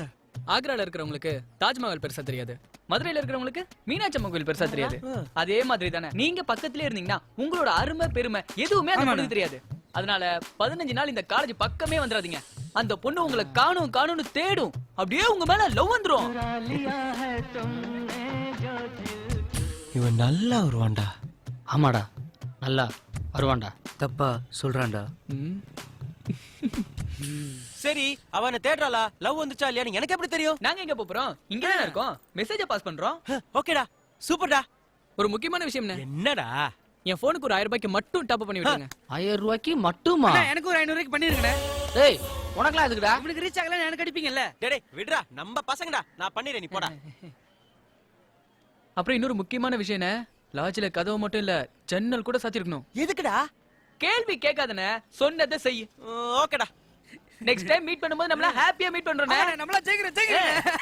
ஆக்ரால இருக்கிறவங்களுக்கு தாஜ்மஹால் பெருசா தெரியாது, மதுரையில இருக்கிறவங்களுக்கு மீனாட்சி அம்மன் கோயில் பெருசா தெரியாது. அதே மாதிரி தானே நீங்க பக்கத்திலே இருந்தீங்கன்னா உங்களோட அருமை பெருமை எதுவுமே அந்த பொண்ணுக்கு தெரியாது. அதனால 15 நாள் இந்த காலேஜ் பக்கமே வந்துடாதீங்க. அந்த பொண்ணு உங்களை காணும்னு தேடும், அப்படியே உங்க மேல லவ் வந்துரும். இவன் நல்லா வருவான்டா. ஆமாடா நல்லா வருவான்டா. தப்பா சொல்றான்டா. சரி அவனை தேடுறாளா, லவ் வந்துச்சா இல்லையான்னு எனக்கு எப்படி தெரியும்? நாங்க எங்க போறோம்? இங்க தானே இருக்கோம், மெசேஜ பாஸ் பண்றோம். ஓகேடா, சூப்பர்டா. ஒரு முக்கியமான விஷயம் என்னடா? என் போனுக்கு ஒரு 1000 ரூபாய்க்கு மட்டும் டாப் பண்ணி விடுங்க. 1000 ரூபாய்க்கு மட்டுமா? எனக்கு ஒரு 500 ரூபாய்க்கு பண்ணிருக்கேன். டேய் உனக்குலாம் எதுக்குடா? உங்களுக்கு ரீச் ஆகல எனக்கு அடிப்பீங்கல்ல. டேய் விடுடா, நம்ம பசங்கடா. நான் பண்ணிறேன், நீ போடா. அப்புறம் இன்னொரு முக்கியமான விஷயம் என்ன, லாட்ஜ்ல கதவு மட்டும் இல்ல ஜன்னல் கூட சாத்திருக்கணும். எதுக்குடா? கேள்வி கேட்காதனே, சொன்னதை செய். ஓகேடா. நெக்ஸ்ட் டைம் மீட் பண்ணும்போது நம்மள ஹாப்பியா மீட் பண்றோம். நம்மள ஜெயிக்கிறேன்.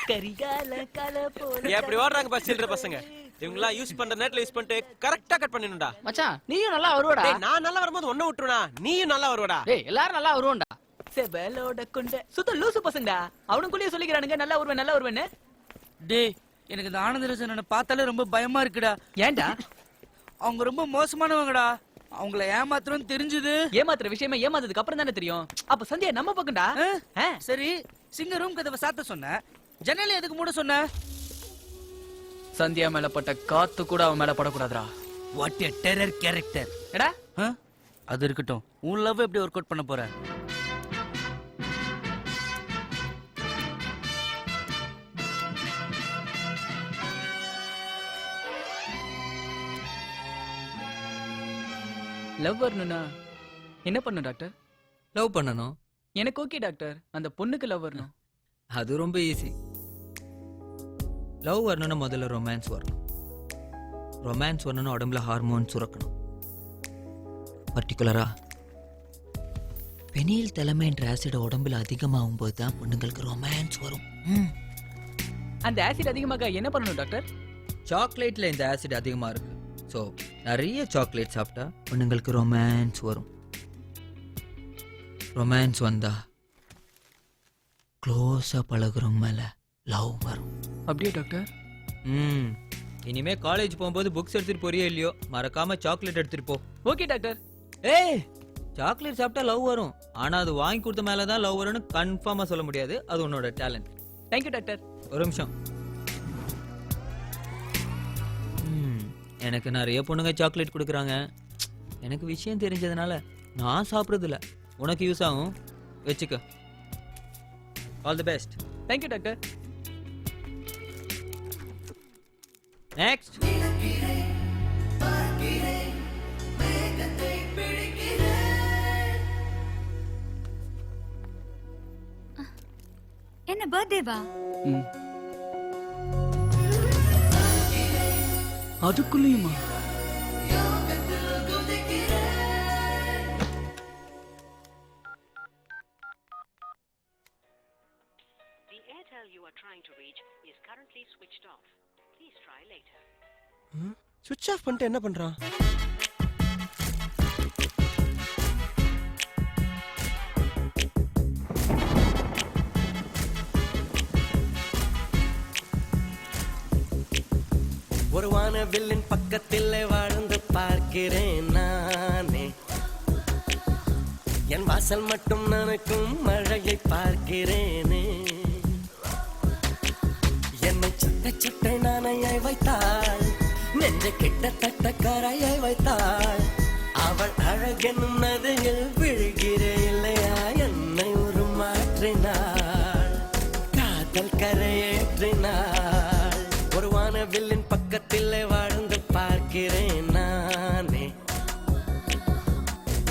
கரிகால கல போல எப்படி ஓடுறாங்க பாஸ் சில்ற பசங்க. இவங்களா யூஸ் பண்ற நேரத்துல யூஸ் பண்ணிட்டு கரெக்ட்டா கட் பண்ணிடணும்டா. மச்சான் நீயும் நல்லா வருவடா. டேய் நான் நல்லா வரும்போது ஒண்ணு விட்டுறனா, நீயும் நல்லா வருவடா. டேய் எல்லாரும் நல்லா வருவோம்டா. செபலோட கொண்ட சுத்த லூசு பசங்கடா. அவனுக்குள்ளேயே சொல்லிக்கிறானுங்க நல்லா வருவேன்னு. டேய் எனக்கு இந்த ஆனந்தரசனை பார்த்தாலே ரொம்ப பயமா இருக்குடா. ஏன்டா? அவங்க ரொம்ப மோசமானவங்கடா. அவங்கள ஏமாத்துறோம் தெரிஞ்சது. ஏமாத்துற விஷயமே ஏமாத்ததுக்கு அப்புறம் தானே தெரியும். அப்ப சந்தியா நம்ம பக்கம்டா. சரி சிங்க ரூம் கதவை சாத்த சொன்ன, ஜன்னலை எதுக்கு மூட சொன்ன? சந்தியா மேல பட்ட காத்து கூட அவன் மேல படக்கூடாதுடா. What a terror character. எடா அது இருக்கட்டும், உன் லவ் எப்படி ஒர்க் அவுட் பண்ண போற? லவ் வரணும்னா என்ன பண்ணும் டாக்டர்? லவ் பண்ணணும். எனக்கு ஓகே டாக்டர், அந்த பொண்ணுக்கு லவ் வரணும். அது ரொம்ப ஈஸி. லவ் வரணும்னா முதல்ல ரொமான்ஸ் வரணும். ரொமான்ஸ் வரணும்னா உடம்புல ஹார்மோன் சுரக்கணும். பர்டிகுலரா பெனில் தலைமைன்ற ஆசிட் உடம்புல அதிகமாகும் போது தான் பொண்ணுங்களுக்கு ரொமான்ஸ் வரும். அந்த ஆசிட் அதிகமாக என்ன பண்ணணும் டாக்டர்? சாக்லேட்ல இந்த ஆசிட் அதிகமா இருக்கு. ஸோ நிறைய சாக்லேட் சாப்பிட்டா பொண்ணுங்களுக்கு ரொமான்ஸ் வரும். ரொமான்ஸ் வந்தா க்ளோஸா பழகுறவங்க மேல லவ் வரும். அப்படியே டாக்டர்? இனிமே காலேஜ் போகும்போது புக்ஸ் எடுத்துட்டு போறியோ இல்லையோ, மறக்காம சாக்லேட் எடுத்துட்டு போ. Okay doctor. ஏய் சாக்லேட் சாப்பிட்டா லவ் வரும், ஆனா அது வாங்கி கொடுத்த மேலதான் லவ் வரும்னு கன்ஃபார்மா சொல்ல முடியாது. அது உன்னோட டேலண்ட். Thank you doctor. ஒரு நிமிஷம். எனக்கு நிறைய பொண்ணுங்க சாக்லேட் கொடுக்குறாங்க. எனக்கு விஷயம் தெரிஞ்சதுனால நான் சாப்பிட்றது இல்லை. உனக்கு யூஸ் ஆகும், வச்சுக்க. All the best. Thank you doctor. Next. என்ன பர்த்டேவா? அதுக்குள்ளேயுமா? சுவிட்ச் ஆஃப் பண்ணிட்டு என்ன பண்றான்? ஒரு வானவில்லின் பக்கத்தில் வாழ்ந்து பார்க்கிறேன் நானே. என் வாசல் மட்டும் நனக்கும் மழையை பார்க்கிறேனே. என்னை சட்ட சட்டை நானையை வைத்தாள், நெஞ்ச கிட்டத்தட்ட கரையை வைத்தாள். அவள் அழகெனும் நதியில் விழுகிறே இல்லையா, என்னை உருமாற்றினாள், காதல் கரையேற்றினாள். ஒரு வானவில்லின் பக்கத்தில் வாழ்ந்து பார்க்கிறேன் நானே,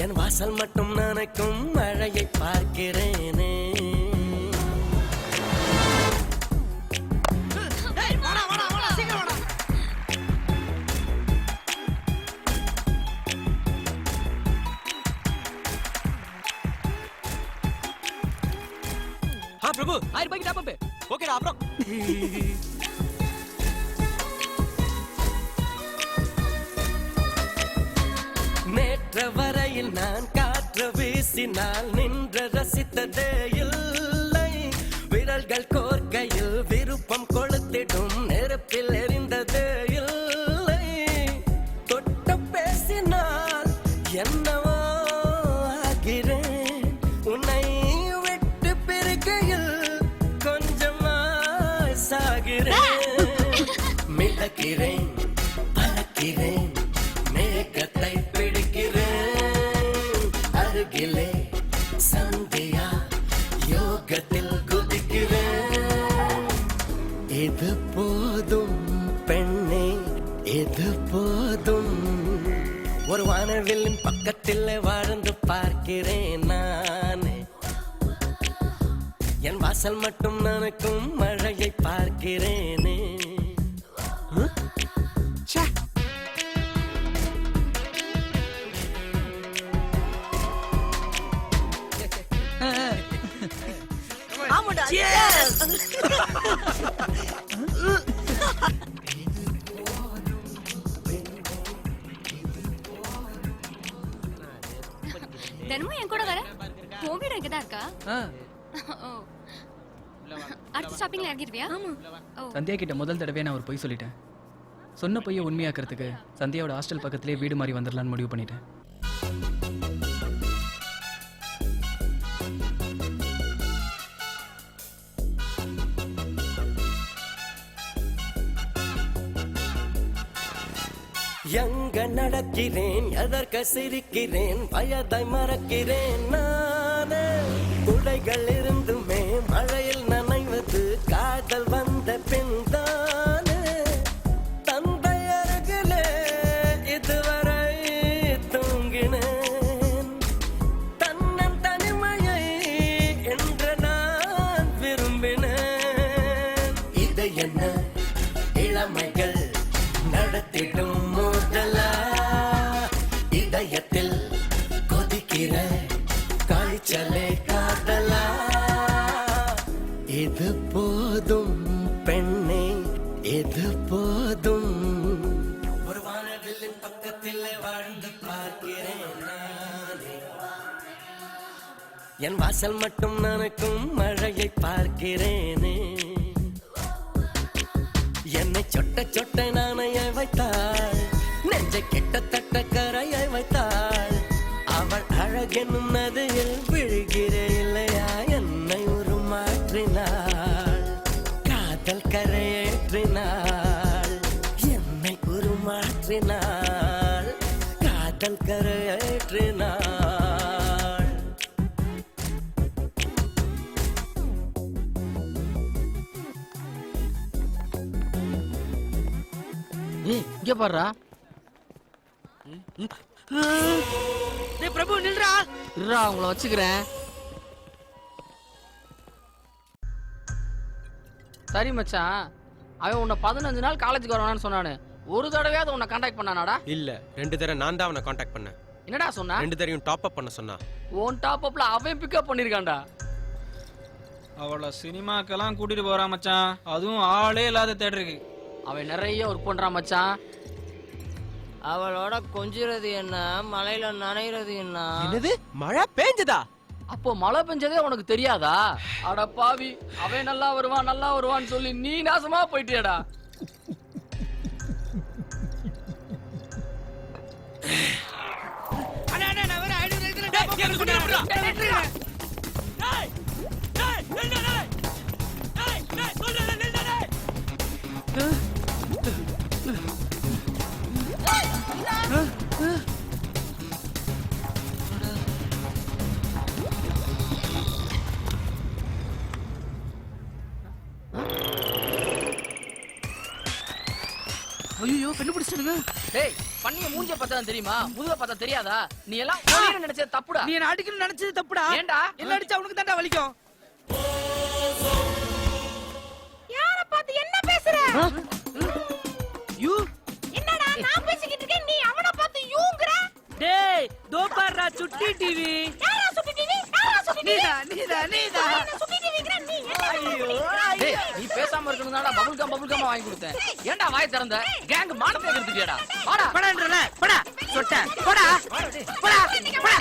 என் வாசல் மட்டும் நனைக்கும் மழையை பார்க்கிறேனே. हाँ प्रभु 1000 ரூபாய்க்கு டாப் அப். ஓகேடா அப்புறம் நேற்று வரையில் நான் காற்று வீசினால் நின்று ரசித்ததே இல்லை, விரல்கள் கோர்க்கையில் விருப்பம் கொளுத்திடும் நெருப்பில் எரிந்ததே இல்லை, தொட்டு பேசினால் என்னவோ ஆகிறேன், உன்னை விட்டு பிரிக்கையில் கொஞ்சமாய் சாகிறேன், மிதக்கிறேன் பறக்கிறேன் மேகத்தை பிடிக்கிறேன், அருகிலே சந்தியா யோகத்தில் குதிக்கிறேன். இது போதும் பெண்ணே இது போதும், ஒரு வானவில்லின் பக்கத்தில் வாழ்ந்து பார்க்கிறேன் நானே, என் வாசல் மட்டும் நனைக்கும் மழையை பார்க்கிறேனே. தினமும் என் கூட வர உன் வீடு இங்கதான் இருக்கா? ஓ. அடுத்த ஷாப்பிங்ல இறங்கிடுவியா? ஆமா. ஓ. சந்தியா கிட்ட முதல் தடவை நான் ஒரு பொய் சொல்லிட்டேன். சொன்ன பொய்யை உண்மையாக்குறதுக்கு சந்தியாவோட ஹாஸ்டல் பக்கத்திலே வீடு மாறி வந்துடலான்னு முடிவு பண்ணிட்டேன். எங்க நடக்கிறேன் எதற்கு சிரிக்கிறேன் வயதை மறக்கிறேன் நானே, குடைகள் இருந்துமே மழையில் நனைவது காதல் வந்த பின் தானே, தந்தை அருகிலே இதுவரை தூங்கினேன், தன்னன் தனிமையை என்று நான் விரும்பினேன், இது என்ன இளமைகள் நடத்திடும் மோதலா, இதயத்தில் கொதிக்கிற காய்ச்சலே காதலா, இது போதும் பெண்ணே இது போதும், ஒரு வானவில்லின் பக்கத்தில் வாழ்ந்து பார்க்கிறேன் நானே, என் வாசல் மட்டும் நனைக்கும் மழையை பார்க்கிறேனே, என்னை சொட்ட சொட்ட நாணையை வைத்தாள், நெஞ்சை கிட்டத்தட்ட கரையை வைத்தாள், அவள் அழகெனும் நதியில் விழுகிற இல்லையா என்னை உருமாற்றினாள், காதல் கரையேற்றினாள், என்னை உருமாற்றினாள், காதல் கரையேற்றினாள். இங்க பாருடா. டேய் பிரபு நில்றா. இருடா உங்களை வச்சுக்கிறேன். சரி மச்சான், அவன் உன்னை 15 நாள் காலேஜுக்கு வரணும்னு சொன்னானு, ஒரு தடவையாவது உன்னை கான்டாக்ட் பண்ணானாடா? இல்ல 2 தடவை நான் தான் அவனை காண்டாக்ட் பண்ணேன். என்னடா சொன்னா? 2 தடவையும் டாப் அப் பண்ண சொன்னா. உன் டாப் அப்ல அவன் பிக்கப் பண்ணிருக்கான்டா. அவளை சினிமாக்கெல்லாம் கூட்டிட்டு போறான் மச்சான், அதுவும் ஆளே இல்லாத தேட்டருக்கு. அவன் நிறைய ஒர்க் பண்றான் மச்சான். அவளோட கொஞ்சிறது என்ன, மலையில நனைகிறது என்ன? என்னது மழை பெஞ்சதா? அப்போ மழை பெஞ்சதே உனக்கு தெரியாதா? அட பாவி, அவன் நல்லா வருவான்னு சொல்லி நீ நாசமா போயிட்டியடா. அண்ணா அண்ணா நான் வேற 500 எழுதுறேன். டேய் என்ன சொல்றடா? டேய் டேய் நில்லுடா. டேய் டேய் சொல்றடா நில்லுடா. ஐயோ கண்டுபிடிச்சிடுங்க. டேய் பண்ணிய மூஞ்ச பார்த்தா தெரியுமா, முதுக பார்த்தா தெரியாதா? நீ எல்லாம் ஒளிர நினைச்சது தப்புடா. நீ என்ன அடிக்கணும்னு நினைச்சது தப்புடா. ஏன்டா? என்ன அடிச்சா உனக்கு தான்டா வலிக்கும். யார பார்த்து என்ன பேசுற? யூ என்னடா நான் பேசிக்கிட்டு இருக்கேன், நீ அவன பார்த்து யூங்கற? டேய் தோ பாருடா சுட்டி டிவி. யாரா சுட்டி டிவி? யாரா சுட்டி டிவி? நீதா சுட்டி டிவிங்கற நீ என்ன? ஐயோ டேய் நீ பேசாம இருக்கணும்னாடா பபுள் கம் வாங்கி கொடுத்தேன். ஏன்டா வாய் திறந்த? கேங் மானத்தை கெடுத்துட்டியாடா. வாடா. படன்றல படா சொட்ட படா படா படா.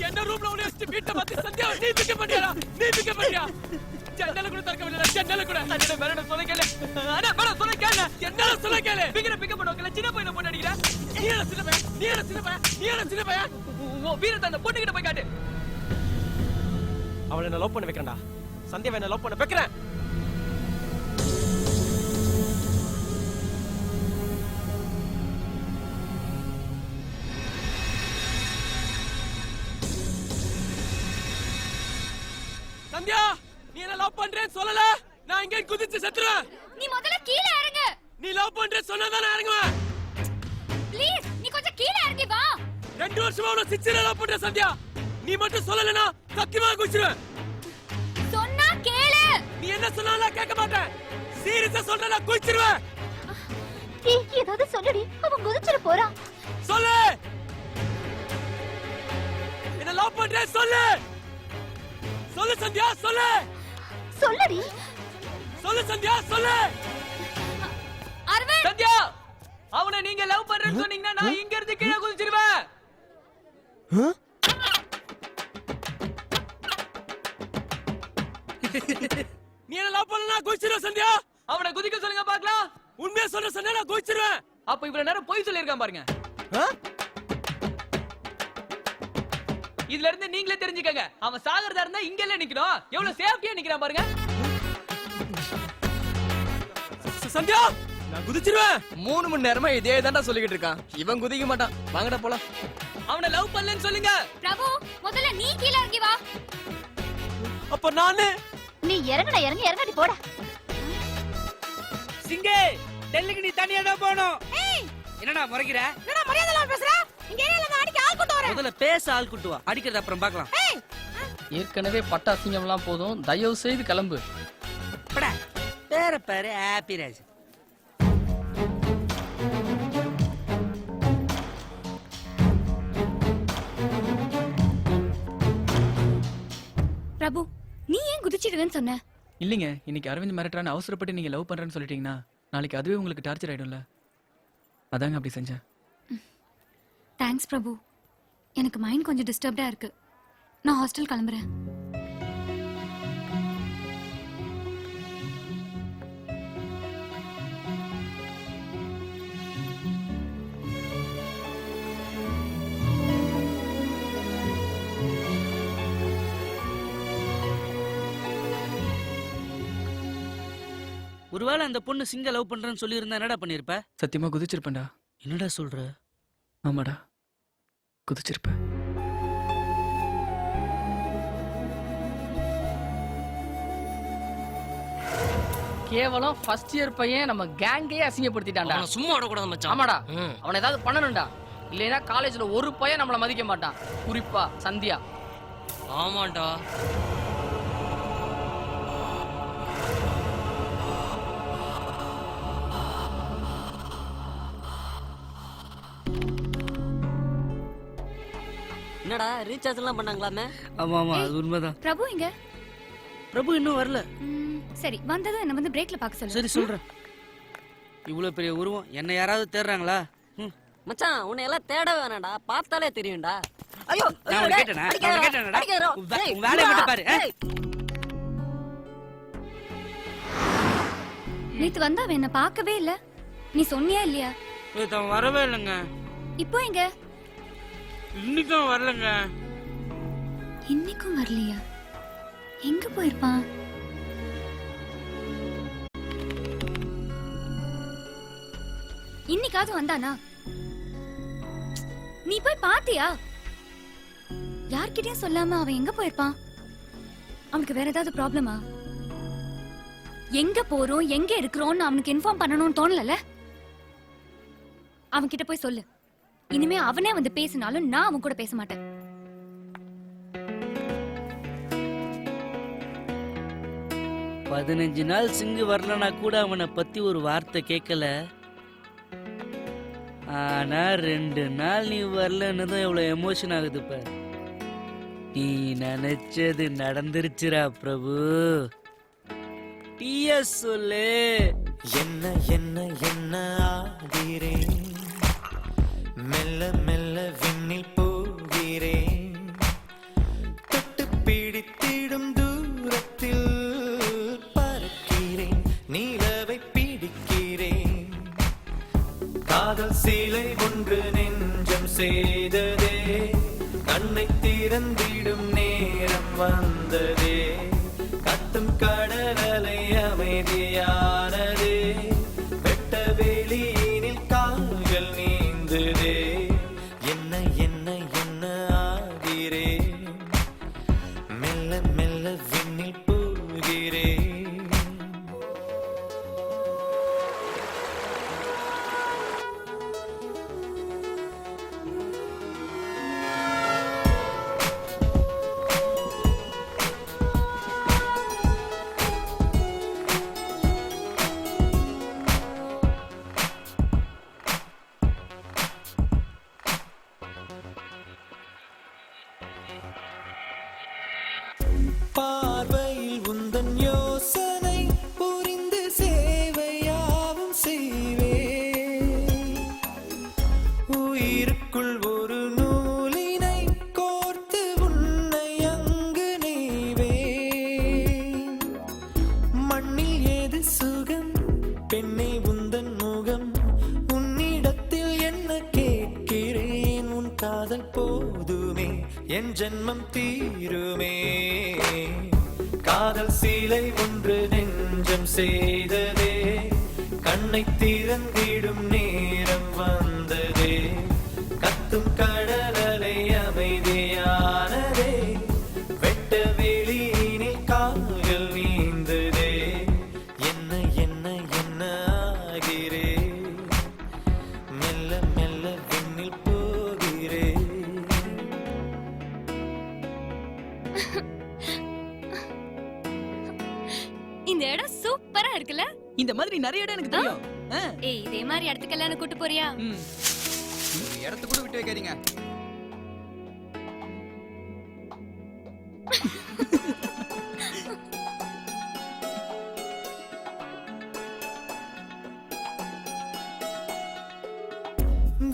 என்ன ரூம்ல உள்ள வச்சு வீட்டை பார்த்து சந்தியா நீ பிக்க பண்ணியா ஜன்னல கூட திறக்க முடியல. ஜன்னல கூட அண்ணா மேல சொல்ல கேளு. அண்ணா மேல சொல்ல கேளு. என்ன சொல்ல கேளு. பிக்க பண்ணுவல சின்ன பையனை போட்டு அடிக்குற. நீ என்ன சின்ன பையன் ஓ வீரத்தை அந்த பொண்ணு கிட்ட போய் காட்டு. அவளை நான் லவ் பண்ண வைக்கிறேன்டா. சந்தியாவை நான் லவ் பண்ண வைக்கிறேன். சந்தியா நீ என்ன லவ் பண்றேன்னு சொல்லல, நான் இங்க குதிச்சு செத்துறேன். நீ முதல்ல கீழ இறங்கு. நீ லவ் பண்றேன்னு சொன்னதா நான் இறங்குவேன். ப்ளீஸ் நீ கொஞ்சம் கீழ இறங்கி வா. 2 வருஷமா உன சிச்சில லவ் பண்ற சந்தியா. நீ மட்டும் சொல்லலனா சத்தியமா குதிச்சிடுவேன். சொன்னா கேளு. நீ என்ன சொன்னாலும் கேட்க மாட்டேன். சீரியஸா சொல்றேன், குதிச்சிடுவேன். ஏதாவது சொல்லுடி, அவன் குதிச்சிர போறான். சொல்லு. என்ன லவ் பண்றேன்னு சொல்லு. சொல்லு சந்தியா சொல்லு. சொல்லுடி. சொல்லு சந்தியா சொல்லு. அரவிந்த் சத்யா அவனை நீங்க லவ் பண்றேன்னு சொன்னீங்கன்னா நான் இங்க இருந்து கீழே குதிச்சிருவேன். நீ என்ன லவ் பண்ணலனா குதிச்சிடுவேன் சந்தியா. அவனை குதிக்க சொல்லுங்க பார்க்கலாம். உண்மையா சொல்ற சந்தியா நான் குதிச்சிடுவேன். அப்ப இவ்வளவு நேரம் பொய் சொல்லியிருக்கான் பாருங்க. இதுல இருந்து நீங்களே தெரிஞ்சுக்கங்க. அவன் சாகறதா இருந்தா இங்க எல்லாம் நிக்கணும். எவ்வளவு சேஃப்டியா நிக்கிறான் பாருங்க. சந்தியா நான் குதிச்சிடுவேன். 3 மணி நேரமா இதே தான்டா சொல்லிக்கிட்டு இருக்கான். இவன் குதிக்க மாட்டான். வாங்கடா போலாம். அவனை லவ் பண்ணலன்னு சொல்லுங்க. பிரபு முதல்ல நீ கீழ இறங்கி வா. அப்ப நானு நீ இறங்கடி போடா. சிங்கே டெல்லிக்கு நீ தனியா தான் போணும். என்னடா முறைக்கிற? என்னடா மரியாதை இல்லாம பேசுற? இங்க ஏரியால இருந்து அடிக்க ஆள் கூட்டி வரேன். முதல்ல பேச ஆள் கூட்டு வா, அடிக்கிறது அப்புறம் பார்க்கலாம். ஏற்கனவே பட்டாசிங்கம்லாம் போதும். தயவு செய்து கிளம்பு. படா பேர பாரு ஹாப்பி ராஜ். பிரபு நீ ஏன் குதிச்சிடுவேன்னு சொன்ன? இல்லைங்க, இன்னைக்கு அரவிந்த் மிரட்டுறான்னு அவசரப்பட்டு நீங்கள் லவ் பண்ணுறேன்னு சொல்லிட்டீங்கன்னா நாளைக்கு அதுவே உங்களுக்கு டார்ச்சர் ஆகிடும்ல. அதாங்க அப்படி செஞ்சேன். தேங்க்ஸ் பிரபு. எனக்கு மைண்ட் கொஞ்சம் டிஸ்டர்ப்டா இருக்கு. நான் ஹாஸ்டல் கிளம்புறேன். ஒருவேளை அந்த பொண்ணு சிங்க லவ் பண்றேன்னு சொல்லி இருந்தா என்னடா பண்ணிருப்ப? சத்தியமாக குதிச்சிருப்பேன்டா. என்னடா சொல்ற? ஆமாடா, குதிச்சிருப்பேன். கேவலம் ஃபர்ஸ்ட் இயர் பையன் நம்ம கேங்கே அசிங்கப்படுத்திட்டான்டா. சும்மா விடக்கூடாது மச்சான். ஆமாடா, அவனை ஏதாவது பண்ணணும்டா. இல்லைன்னா காலேஜ்ல ஒரு பையன் நம்மள மதிக்க மாட்டான். குறிப்பா சந்தியா. ஆமாண்டா. என்னடா ரீசார்ஜ் எல்லாம் பண்ணாங்களாமே? ஆமா ஆமா அது உண்மைதான். பிரபு இங்க. பிரபு இன்னும் வரல. சரி வந்ததும் என்ன வந்து பிரேக்ல பார்க்க சொல்லு. சரி சொல்றேன். இவ்வளவு பெரிய உருவம் என்ன யாராவது தேடுறாங்களா? மச்சான் உன்னை எல்லாம் தேட வேணாம்டா, பார்த்தாலே தெரியும்டா. ஐயோ நான் உன்னை கேட்டேனா? உன் வேலையை மட்டும் பாரு. நேத்து வந்தா அவன் என்ன பார்க்கவே இல்ல. நீ சொன்னியா இல்லையா? அவன் வரவே இல்லைங்க. இப்போ எங்க? இன்னைக்கும் வரலங்க. இன்னைக்கும் வரலையா? எங்க போயிருப்பான்? இன்னைக்காவது வந்தானா? நீ போய் பாத்தியா? யார்கிட்டயும் சொல்லாம அவன் எங்க போயிருப்பான்? அவனுக்கு வேற ஏதாவது ப்ராப்ளமா? எங்க போறோம் எங்க இருக்கிறோம்னு அவனுக்கு இன்ஃபார்ம் பண்ணணும்னு தோணல. அவன் கிட்ட போய் சொல்லு. இனிமே அவனே வந்து பேசினாலும் நான் அவன் கூட பேச மாட்டேன். 15 நாள் சிங்கு வரலனா கூட அவனை பத்தி ஒரு வார்த்தை கேட்கல. ஆனா 2 நாள் நீ வரலன்னு தான் எவ்வளவு எமோஷன் ஆகுது பாரு. நீ நினைச்சது நடந்துருச்சுரா பிரபு. டிஎஸ் சொல்லு. என்ன என்ன என்ன ஆகிறேன், மெல்ல மெல்ல விண்ணில் போகிறேன், தொட்டு பிடித்திடும் தூரத்தில் பறக்கிறேன், நீலவை பிடிக்கிறேன். காதல் சீலை ஒன்று நெஞ்சம் செய்ததே, கண்ணை திறந்திடும் நேரம் வந்ததே, கத்தும் கடலலை அமைதியானதே, வெட்ட வெளியினில் கால்கள் நீந்துதே. என்ன என்ன என்ன ஆகிறேன், மெல்ல மெல்ல விண்ணில் போகிறேன். பார்வையில் உந்தன் யோசனை புரிந்து சேவையாவும் செய்வேன். உயிருக்குள் ஒரு நூலினை கோர்த்து உன்னை அங்கு நெய்வேன். மண்ணில் ஏது சுகம் பெண்ணே உந்தன் முகம், உன்னிடத்தில் என்ன கேட்கிறேன், உன் காதல் போதுமே என் ஜென்மம் தீருமே. காதல் சீலை ஒன்று நெஞ்சம் செய்ததே, கண்ணை திறந்திடும் நேரம் வந்ததே, கத்தும் கடலலை அமைதியானதே, வெட்ட வெளியினில் கால்கள் நீந்ததே. என்ன என்ன என்ன ஆகிறேன், மெல்ல மெல்ல விண்ணில் போகிறேன். இந்த இடம் சூப்பரா இருக்குல்ல? இந்த மாதிரி நிறைய இடம் எனக்கு தெரியும். ஏய், இதே மாதிரி இடத்துக்கெல்லாம் என்ன கூட்டு போறியா? ஒரு இடத்த கூட விட்டு வைக்காதீங்க.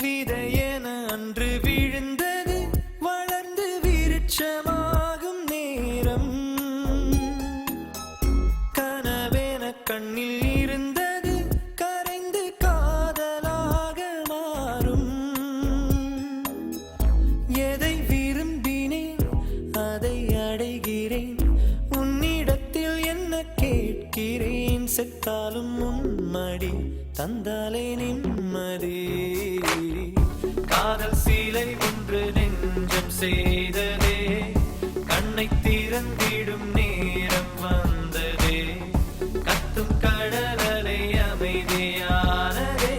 விதையென அன்று விழுந்தது வளர்ந்து விருட்சமாகும் நேரம், கனவென கண்ணில் இருந்தது கரைந்து காதலாக மாறும். எதை விரும்பினேன் அதை அடைகிறேன், உன்னிடத்தில் என்ன கேட்கிறேன், செத்தாலும் உன்மடி தந்தாலே நிம்மதி. காதல் சீலை ஒன்று நெஞ்சம் செய்ததே, கண்ணை திறந்திடும் நேரம் வந்ததே, கத்தும் கடலலை அமைதியானதே,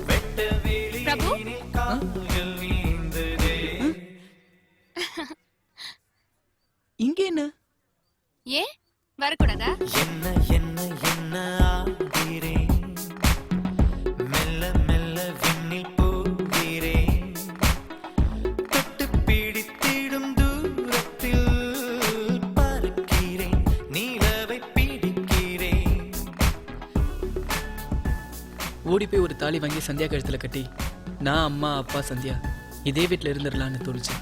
வெட்ட வெளியினில் கால்கள் நீந்ததே. இங்க என்ன? ஏன் வரக்கூடாதா? என்ன என்ன என்ன ஆகிறேன், மெல்ல மெல்ல விண்ணில் போகிறேன், தொட்டு பிடித்திடும் தூரத்தில் பறக்கிறேன், நீலவை பிடிக்கிறேன். ஓடி போய் ஒரு தாலி வாங்கி சந்தியா கழுத்துல கட்டி நான் அம்மா அப்பா சந்தியா இதே வீட்டில் இருந்துடலான்னு தோணுச்சு.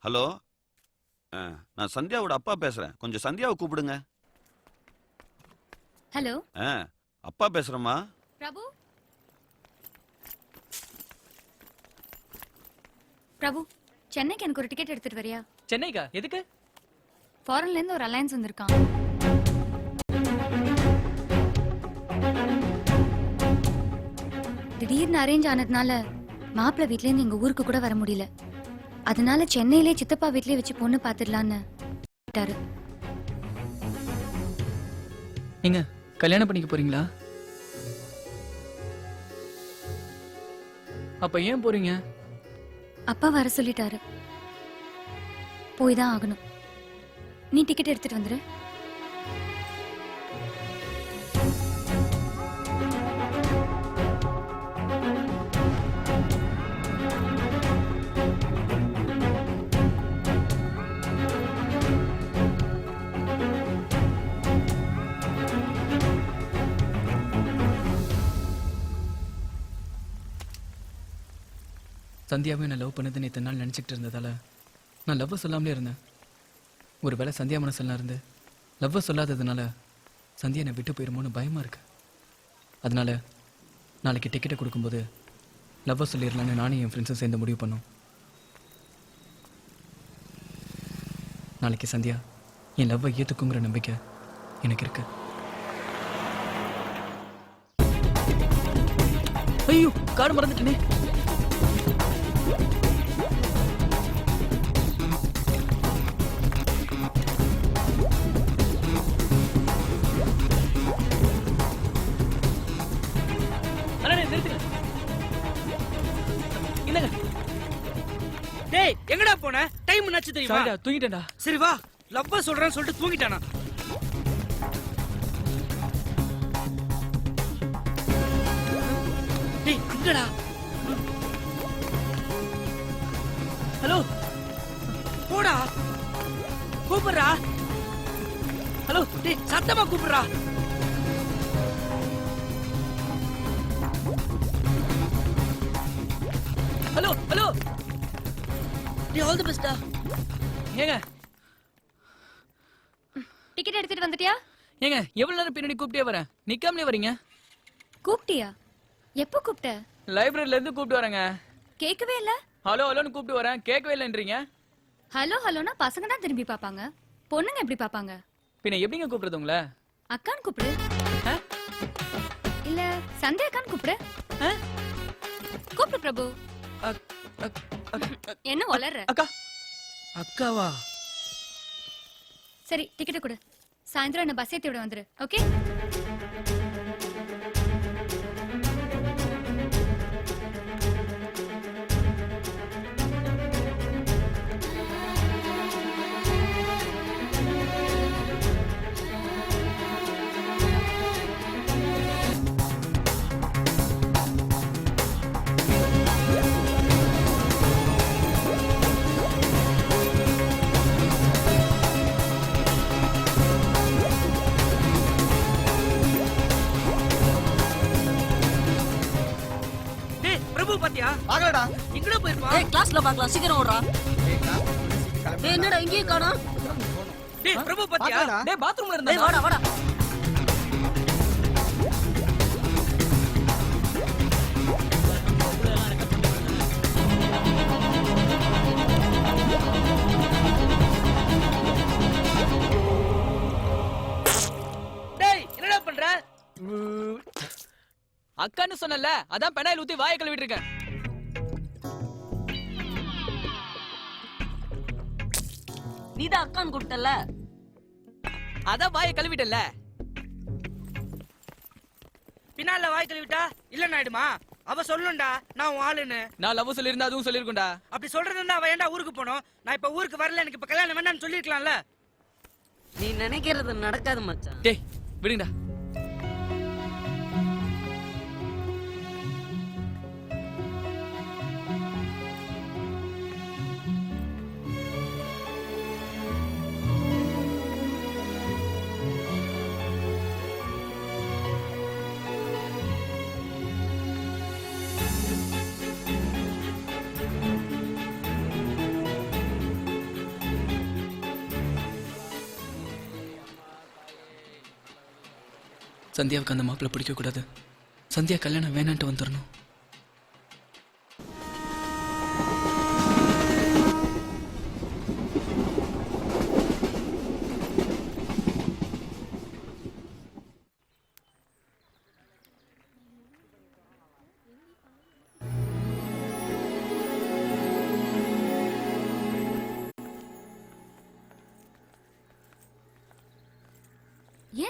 ஹலோ, நான் சந்தியாவோட அப்பா பேசுறேன். கொஞ்சம் சந்தியாவை கூப்பிடுங்க. ஹலோ, அப்பா பேசுறேம்மா. பிரபு. பிரபு, சென்னைக்கு எனக்கு ஒரு டிக்கெட் எடுத்துட்டு வரியா? சென்னைக்கா? எதுக்கு? ஃபாரின்ல இருந்து ஒரு அலையன்ஸ் வந்திருக்கான். திடீர்னு அரேஞ்ச் ஆனதுனால மாப்பிள்ளை வீட்ல இருந்து எங்க ஊருக்கு கூட வர முடியல. அதனால சென்னையிலே சித்தப்பா வீட்லயே வச்சு பொண்ணு பாத்துடலான்னு விட்டாரு. நீங்க கல்யாணம் பண்ணிக்க போறீங்களா? அப்ப ஏன் போறீங்க? அப்பா வர சொல்லிட்டாரு. போய் தான் ஆகணும். நீ டிக்கெட் எடுத்துட்டு வந்துரு. சந்தியாவை நான் லவ் பண்ணதுன்னு இத்தனை நாள் நினச்சிக்கிட்டு இருந்ததால நான் லவ்வை சொல்லாமலே இருந்தேன். ஒரு வேளை சந்தியா மனசெல்லாம் இருந்து லவ்வை சொல்லாததுனால சந்தியா என்னை விட்டு போயிருமோன்னு பயமாக இருக்கு. அதனால நாளைக்கு டிக்கெட்டை கொடுக்கும்போது லவ்வை சொல்லிடலான்னு நானும் என் ஃப்ரெண்ட்ஸும் சேர்ந்து முடிவு பண்ணோம். நாளைக்கு சந்தியா என் லவ்வை ஏற்றுக்குங்கிற நம்பிக்கை எனக்கு இருக்கு. ஐயோ, கார்டு மறந்துட்டேனே. டேய் எங்கடா போன? டைம் என்னாச்சு தெரியுமா? சாரிடா, தூங்கிட்டேன்டா. சரி வா, லவ்வ சொல்றேன்னு சொல்லிட்டு தூங்கிட்டானா? டேய் அங்கடா. ஹலோ, போடா, கூப்பிடுறா. ஹலோ, டேய் சத்தமா கூப்பிடுறா. Hello, hello. டேய் ஆல் தி பெஸ்டா. ஏங்க டிக்கெட் எடுத்துட்டு வந்துட்டியா? ஏங்க எவ்வளவு நேரம் பின்னாடி கூப்பிட்டே வரேன், நிக்காமலே வரீங்க. கூப்பிட்டியா? எப்போ கூப்பிட்ட? லைப்ரரியில இருந்து கூப்பிட்டு வரேங்க. கேட்கவே இல்ல. ஹலோ ஹலோன்னு கூப்பிட்டு வரேன், கேட்கவே இல்லைன்றீங்க. ஹலோ ஹலோனா பசங்க தான் திரும்பி பாப்பாங்க, பொண்ணுங்க எப்படி பாப்பாங்க? பின்ன எப்படிங்க கூப்பிடுறது உங்களை? அக்கான்னு கூப்பிடு. இல்ல சந்தியா அக்கான்னு கூப்பிடு. கூப்பிடு பிரபு. என்ன வளர்ற? அக்கா. அக்காவா? சரி டிக்கெட் கொடு. சாயந்தரம் என்ன பஸ் ஏத்தி விட வந்துரு. ஓகே? பாத்தியா? பாக்கலடா. எங்கடா போயிருப்பா? ஏய் கிளாஸ்ல பார்க்கலாம், சீக்கிரம் ஓடுறா. ஏய் என்னடா இங்கேயே காணோம்? டேய் பிரபு பாத்தியா? டேய் பாத்ரூம்ல இருந்தா. ஏய் வாடா வாடா. டேய் என்னடா பண்ற? அக்கான்னு சொன்னல, அதான் பெனாயில் ஊத்தி வாயை கழுவிட்டு இருக்கேன். நீதான் அக்கான்னு கூப்பிட்டல, அதான் வாயை கழுவிட்டல. பின்னால வாய் கழுவிட்டா இல்லன்னு ஆயிடுமா? அவ சொல்லணும்டா நான் உன் ஆளுன்னு. நான் லவ் சொல்லியிருந்தா அதுவும் சொல்லியிருக்கும்டா. அப்படி சொல்றதுன்னா அவ ஏன்டா ஊருக்கு போனோம்? நான் இப்ப ஊருக்கு வரல, எனக்கு இப்ப கல்யாணம் வேண்டாம்னு சொல்லிருக்கலாம்ல. நீ நினைக்கிறது நடக்காது மச்சான். டேய் விடுங்கடா. சந்தியாவுக்கு அந்த மாப்பிள்ளை பிடிக்கக்கூடாது. சந்தியா கல்யாணம் வேணான்ட்டு வந்துடணும்.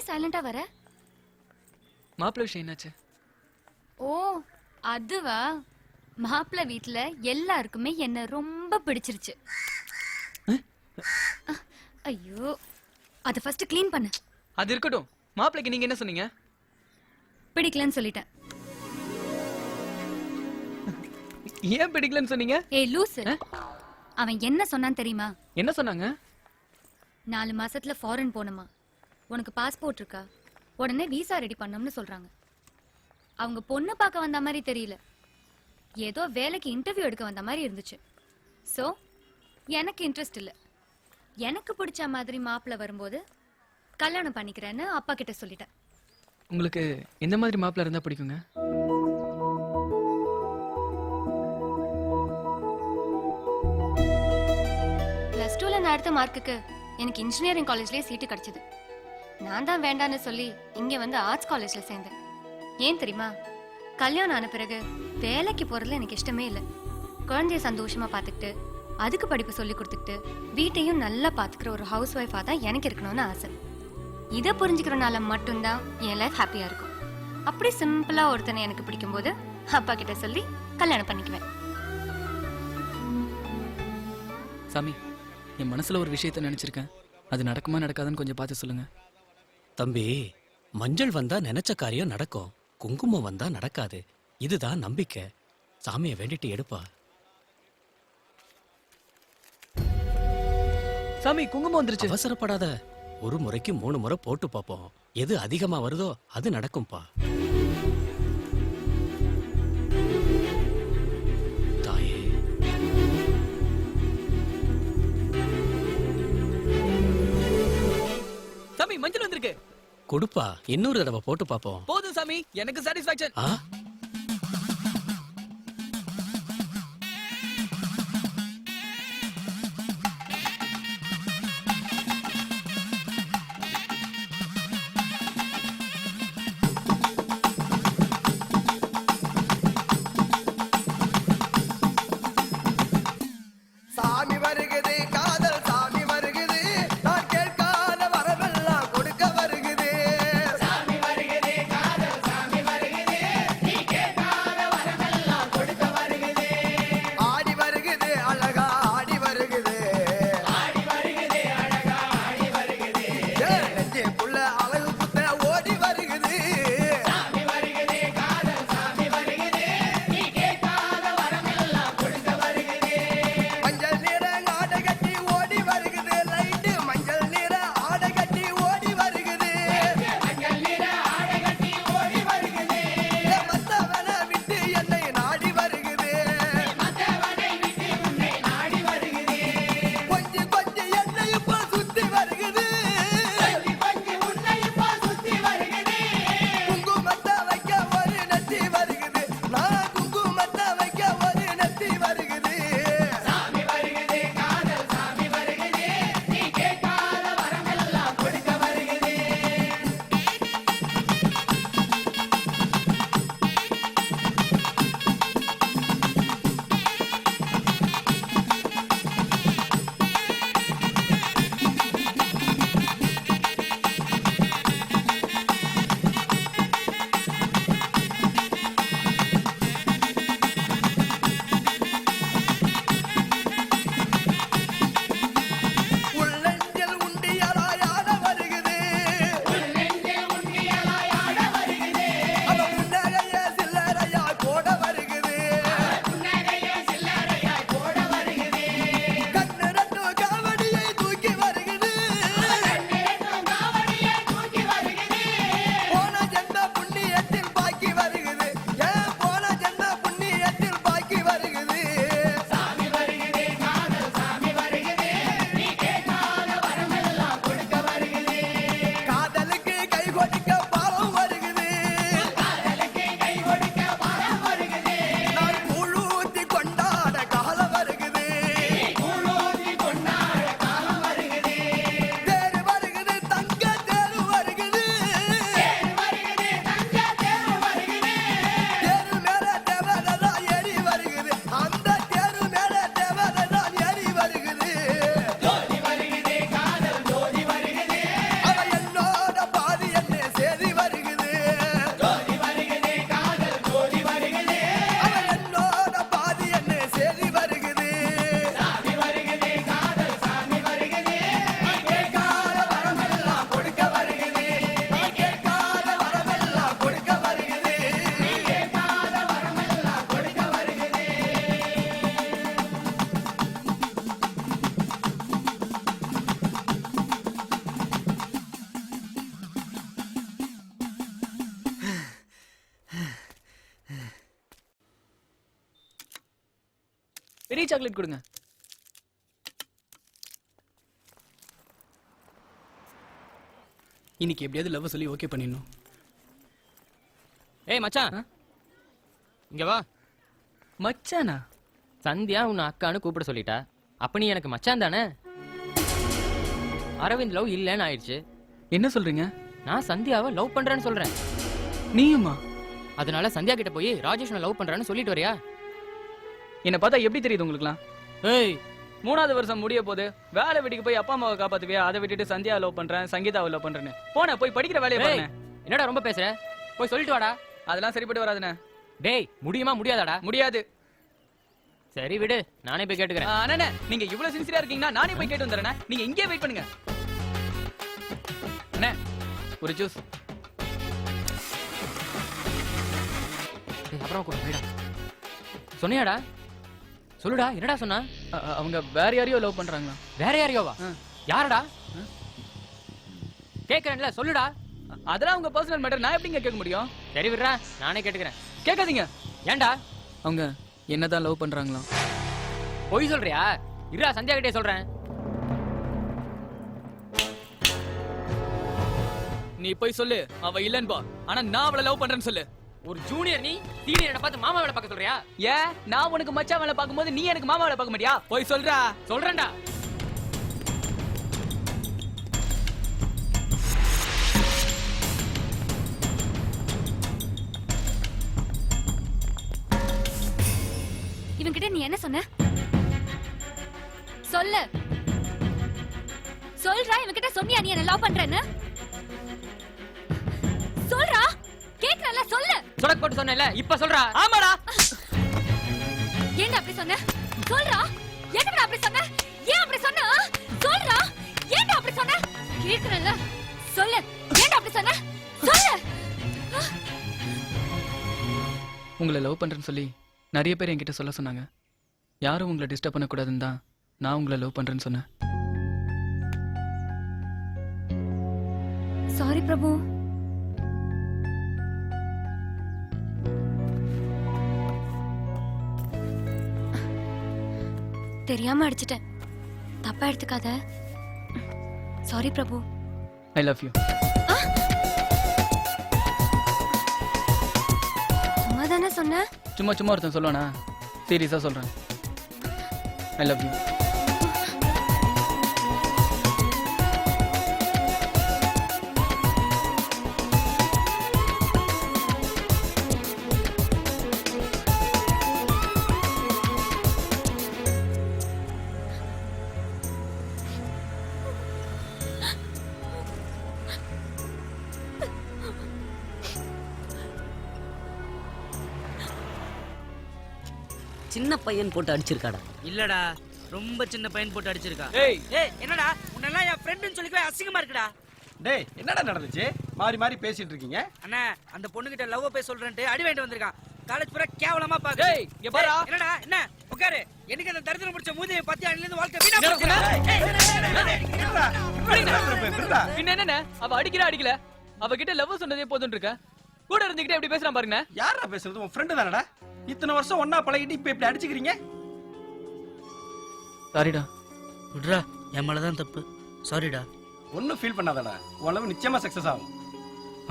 ஏன் சைலண்டா வர? மாப்பிள்ளை விஷயம் என்னாச்சு? ஓ அதுவா, மாப்பிள்ளை வீட்ல எல்லாருக்குமே என்ன ரொம்ப பிடிச்சிருச்சு. ஐயோ, அத ஃபர்ஸ்ட் க்ளீன் பண்ணு. அது இருக்கட்டும், மாப்பிள்ளைக்கு நீங்க என்ன சொன்னீங்க? பிடிக்கலன்னு சொல்லிட்டேன். ஏன் பிடிக்கலன்னு சொன்னீங்க? ஏய் லூசு, அவன் என்ன சொன்னான் தெரியுமா? என்ன சொன்னாங்க? 4 மாசத்துல ஃபாரின் போகணுமா, உனக்கு பாஸ்போர்ட் இருக்கா, உடனே விசா ரெடி பண்ணோம்னு சொல்றாங்க. அவங்க பொண்ணு பார்க்க வந்த மாதிரி தெரியல, ஏதோ வேலைக்கு இன்டர்வியூ எடுக்க வந்த மாதிரி இருந்துச்சு. சோ எனக்கு இன்ட்ரெஸ்ட் இல்ல. எனக்கு பிடிச்ச மாதிரி மாப்பிள்ளை வரும்போது கல்யாணம் பண்ணிக்கிறேன்னு அப்பா கிட்ட சொல்லிட்டேன். உங்களுக்கு எந்த மாதிரி மாப்பிள்ளை இருந்தா பிடிக்குங்க? பிளஸ் 2ல நான் எடுத்த மார்க்குக்கு எனக்கு இன்ஜினியரிங் காலேஜ்லயே சீட்டு கிடைச்சது. நான் தான் வேண்டான்னு சொல்லி இங்க வந்து ஆர்ட்ஸ் காலேஜ்ல சேர்ந்தேன். ஏன் தெரியுமா? கல்யாணம் ஆன பிறகு வேலைக்கு போறதுல எனக்கு இஷ்டமே இல்லை. குழந்தைய சந்தோஷமா பார்த்துக்கிட்டு அதுக்கு படிப்பு சொல்லி கொடுத்துக்கிட்டு வீட்டையும் நல்லா பார்த்துக்கிற ஒரு ஹவுஸ் ஒய்ஃபா தான் எனக்கு இருக்கணும்னு ஆசை. இதை புரிஞ்சுக்கிறனால மட்டும்தான் என் லைஃப் ஹாப்பியா இருக்கும். அப்படி சிம்பிளா ஒருத்தனை எனக்கு பிடிக்கும் போது அப்பா கிட்ட சொல்லி கல்யாணம் பண்ணிக்குவேன். சாமி, என் மனசுல ஒரு விஷயத்த நினைச்சிருக்கேன். அது நடக்குமா நடக்காதுன்னு கொஞ்சம் பார்த்து சொல்லுங்க. தம்பி, மஞ்சள் வந்தா நினைச்ச காரியம் நடக்கும், குங்குமம் வந்தா நடக்காது. இதுதான் நம்பிக்கை. சாமியை வேண்டிட்டு எடுப்பா. சாமி, குங்குமம் வந்துருச்சு. அவசரப்படாத, ஒரு முறைக்கு 3 முறை போட்டு பார்ப்போம். எது அதிகமா வருதோ அது நடக்கும்பா. தாயே, சாமி, மஞ்சள் வந்திருக்கு. கொடுப்பா, இன்னொரு தடவை போட்டு பார்ப்போம். போதும் சாமி, எனக்கு சாட்டிஸ்ஃபேக்ஷன். ஆ, சாமி வருகுது, காதல் சாமி வருகுது, நான் கேட்காத வரமெல்லாம் கொடுக்க வருகுது. சாமி வருகுது, காதல் சாமி வருகுது, நீ பெரிய சாக்லேட் கொடுங்க. இன்னைக்கு எப்படியாவது லவ் சொல்லி ஓகே பண்ணிடணும். ஏய் மச்சான், இங்க வா. மச்சானா? சந்தியா உன்னை அக்கான்னு கூப்பிட சொல்லிட்டா. அப்ப நீ எனக்கு மச்சான் தானே? அரவிந்த் லவ் இல்லைன்னு ஆயிடுச்சு. என்ன சொல்றீங்க? நான் சந்தியாவை லவ் பண்றேன்னு சொல்றேன். நீயுமா? அதனால சந்தியா கிட்ட போய் ராஜேஷ் லவ் பண்றான்னு சொல்லிட்டு வரியா? என்ன பார்த்தா எப்படி தெரியுது உங்களுக்குலாம்? ஏய், 3வது வருஷம் முடிய போது வேலை வீட்டுக்கு போய் அப்பா அம்மாவை காப்பாத்துவியா? அதை விட்டுட்டு சந்தியா லவ் பண்றேன், சங்கீதாவை லவ் பண்றேன்னு போன போய் படிக்கிற வேலையை பாருங்க. என்னடா ரொம்ப பேசுற? போய் சொல்லிட்டு வாடா. அதெல்லாம் சரிப்பட்டு வராதுண்ணே. டேய், முடியுமா முடியாதாடா? முடியாது. சரி விடு, நானே போய் கேட்டுக்கிறேன். அண்ணே, நீங்க இவ்வளவு சின்சியரா இருக்கீங்கன்னா நானே போய் கேட்டு வந்துறேன். நீங்க இங்கே வெயிட் பண்ணுங்க. அண்ணே, ஒரு ஜூஸ். அப்புறம் கூட போயிடா. சொன்னியாடா? சொல்லுடா, என்னடா சொன்னா? அவங்க வேற யாரையோ லவ் பண்றாங்களா? வேற யாரையோவா? யாரடா? கேக்குறேன்ல, சொல்லுடா. அதெல்லாம் உங்க பர்சனல் மேட்டர், நான் எப்படிங்க கேட்க முடியும்? சரி விடுறா, நானே கேட்டுக்கிறேன். கேட்காதீங்க. ஏன்டா? அவங்க என்னதான் லவ் பண்றாங்களாம். பொய் சொல்றியா? இருடா, சந்தியா கிட்டே சொல்றேன். நீ போய் சொல்லு அவ இல்லன்னு பா, ஆனா நான் அவளை லவ் பண்றேன்னு சொல்லு. ஒரு ஜூனியர் நீ சீனியரை பார்த்து மாமா வேலை பார்க்க சொல்றியா? ஏன் நான் உனக்கு மச்சான் வேலை பார்க்கும்போது நீ எனக்கு மாமா வேலை பார்க்க மாட்டியா? போய் சொல்றா. சொல்றேன்டா. இவன்கிட்ட நீ என்ன சொன்ன? சொல்லு. சொல்றா, இவன்கிட்ட சொன்னியா நீ என்ன லவ் பண்றேன்னு? சொல்றா, கேக்குறல, சொல்லு. சொடக் போட்டு சொன்னேன்ல, இப்ப சொல்றா. ஆமாடா. ஏன்டா அப்படி சொன்ன? சொல்றா. எதுக்குடா அப்படி சொன்ன? ஏன் அப்படி சொன்ன? சொல்றா. ஏன்டா அப்படி சொன்ன? கேக்குறல, சொல்லு. ஏன்டா அப்படி சொன்ன? சொல்லு. உங்களை லவ் பண்றேன்னு சொல்லி நிறைய பேர் என்கிட்ட சொல்ல சொன்னாங்க. யாரும் உங்களை டிஸ்டர்ப் பண்ணக்கூடாதுன்னு தான் நான் உங்களை லவ் பண்றேன்னு சொன்னேன். சாரி பிரபு. தெரியாம அடிச்சிட்டேன், தப்பா எடுத்துக்காத. Sorry Prabhu. I love you. சும்மா தானே சொன்ன? சும்மா சும்மா ஒருத்தன் சொல்லுவானா? சீரியஸா சொல்றேன். I love you. சின்ன பையன் போட்டு அடிச்சிருக்காடா. இல்லடா, ரொம்ப சின்ன பையன் போட்டு அடிச்சிருக்கா. ஏய், ஏய், என்னடா உன்னெல்லாம் என் ஃப்ரெண்டுன்னு சொல்லிக்கவே அசிங்கமா இருக்குடா. டேய், என்னடா நடந்துச்சு? மாறி மாறி பேசிட்டு இருக்கீங்க. அண்ணா, அந்த பொண்ணுகிட்ட லவ் பேச சொல்றேன்ட்டு அடி வாங்கிட்டு வந்திருக்கான். காலேஜ் பூரா கேவலமா பாக்கு. ஏய், இங்க பாரா. என்னடா, என்ன உட்காரு. எனக்கு அந்த தரித்திரம் முடிச்ச மூதியை பத்தி அன்னில இருந்து வாழ்க்கை வீணா போச்சு. பின்ன என்னண்ணே, அவ அடிக்கிறா அடிக்கல, அவகிட்ட லவ் சொன்னதே போதுன்னு இருக்க. கூட இருந்துகிட்டே எப்படி பேசுறான் பாருங்க. யாரா பேசுறது? உன் ஃப்ரெண்டு தானடா. இத்தனை வருஷம் ஒண்ணா பழகிட்டு இப்ப இப்படி அடிச்சுக்கிறீங்க. சாரிடா. விடுறா, என் மேலதான் தப்பு. சாரிடா. ஒன்னும் ஃபீல் பண்ணாதடா. உன் லவ் நிச்சயமா சக்சஸ் ஆகும்.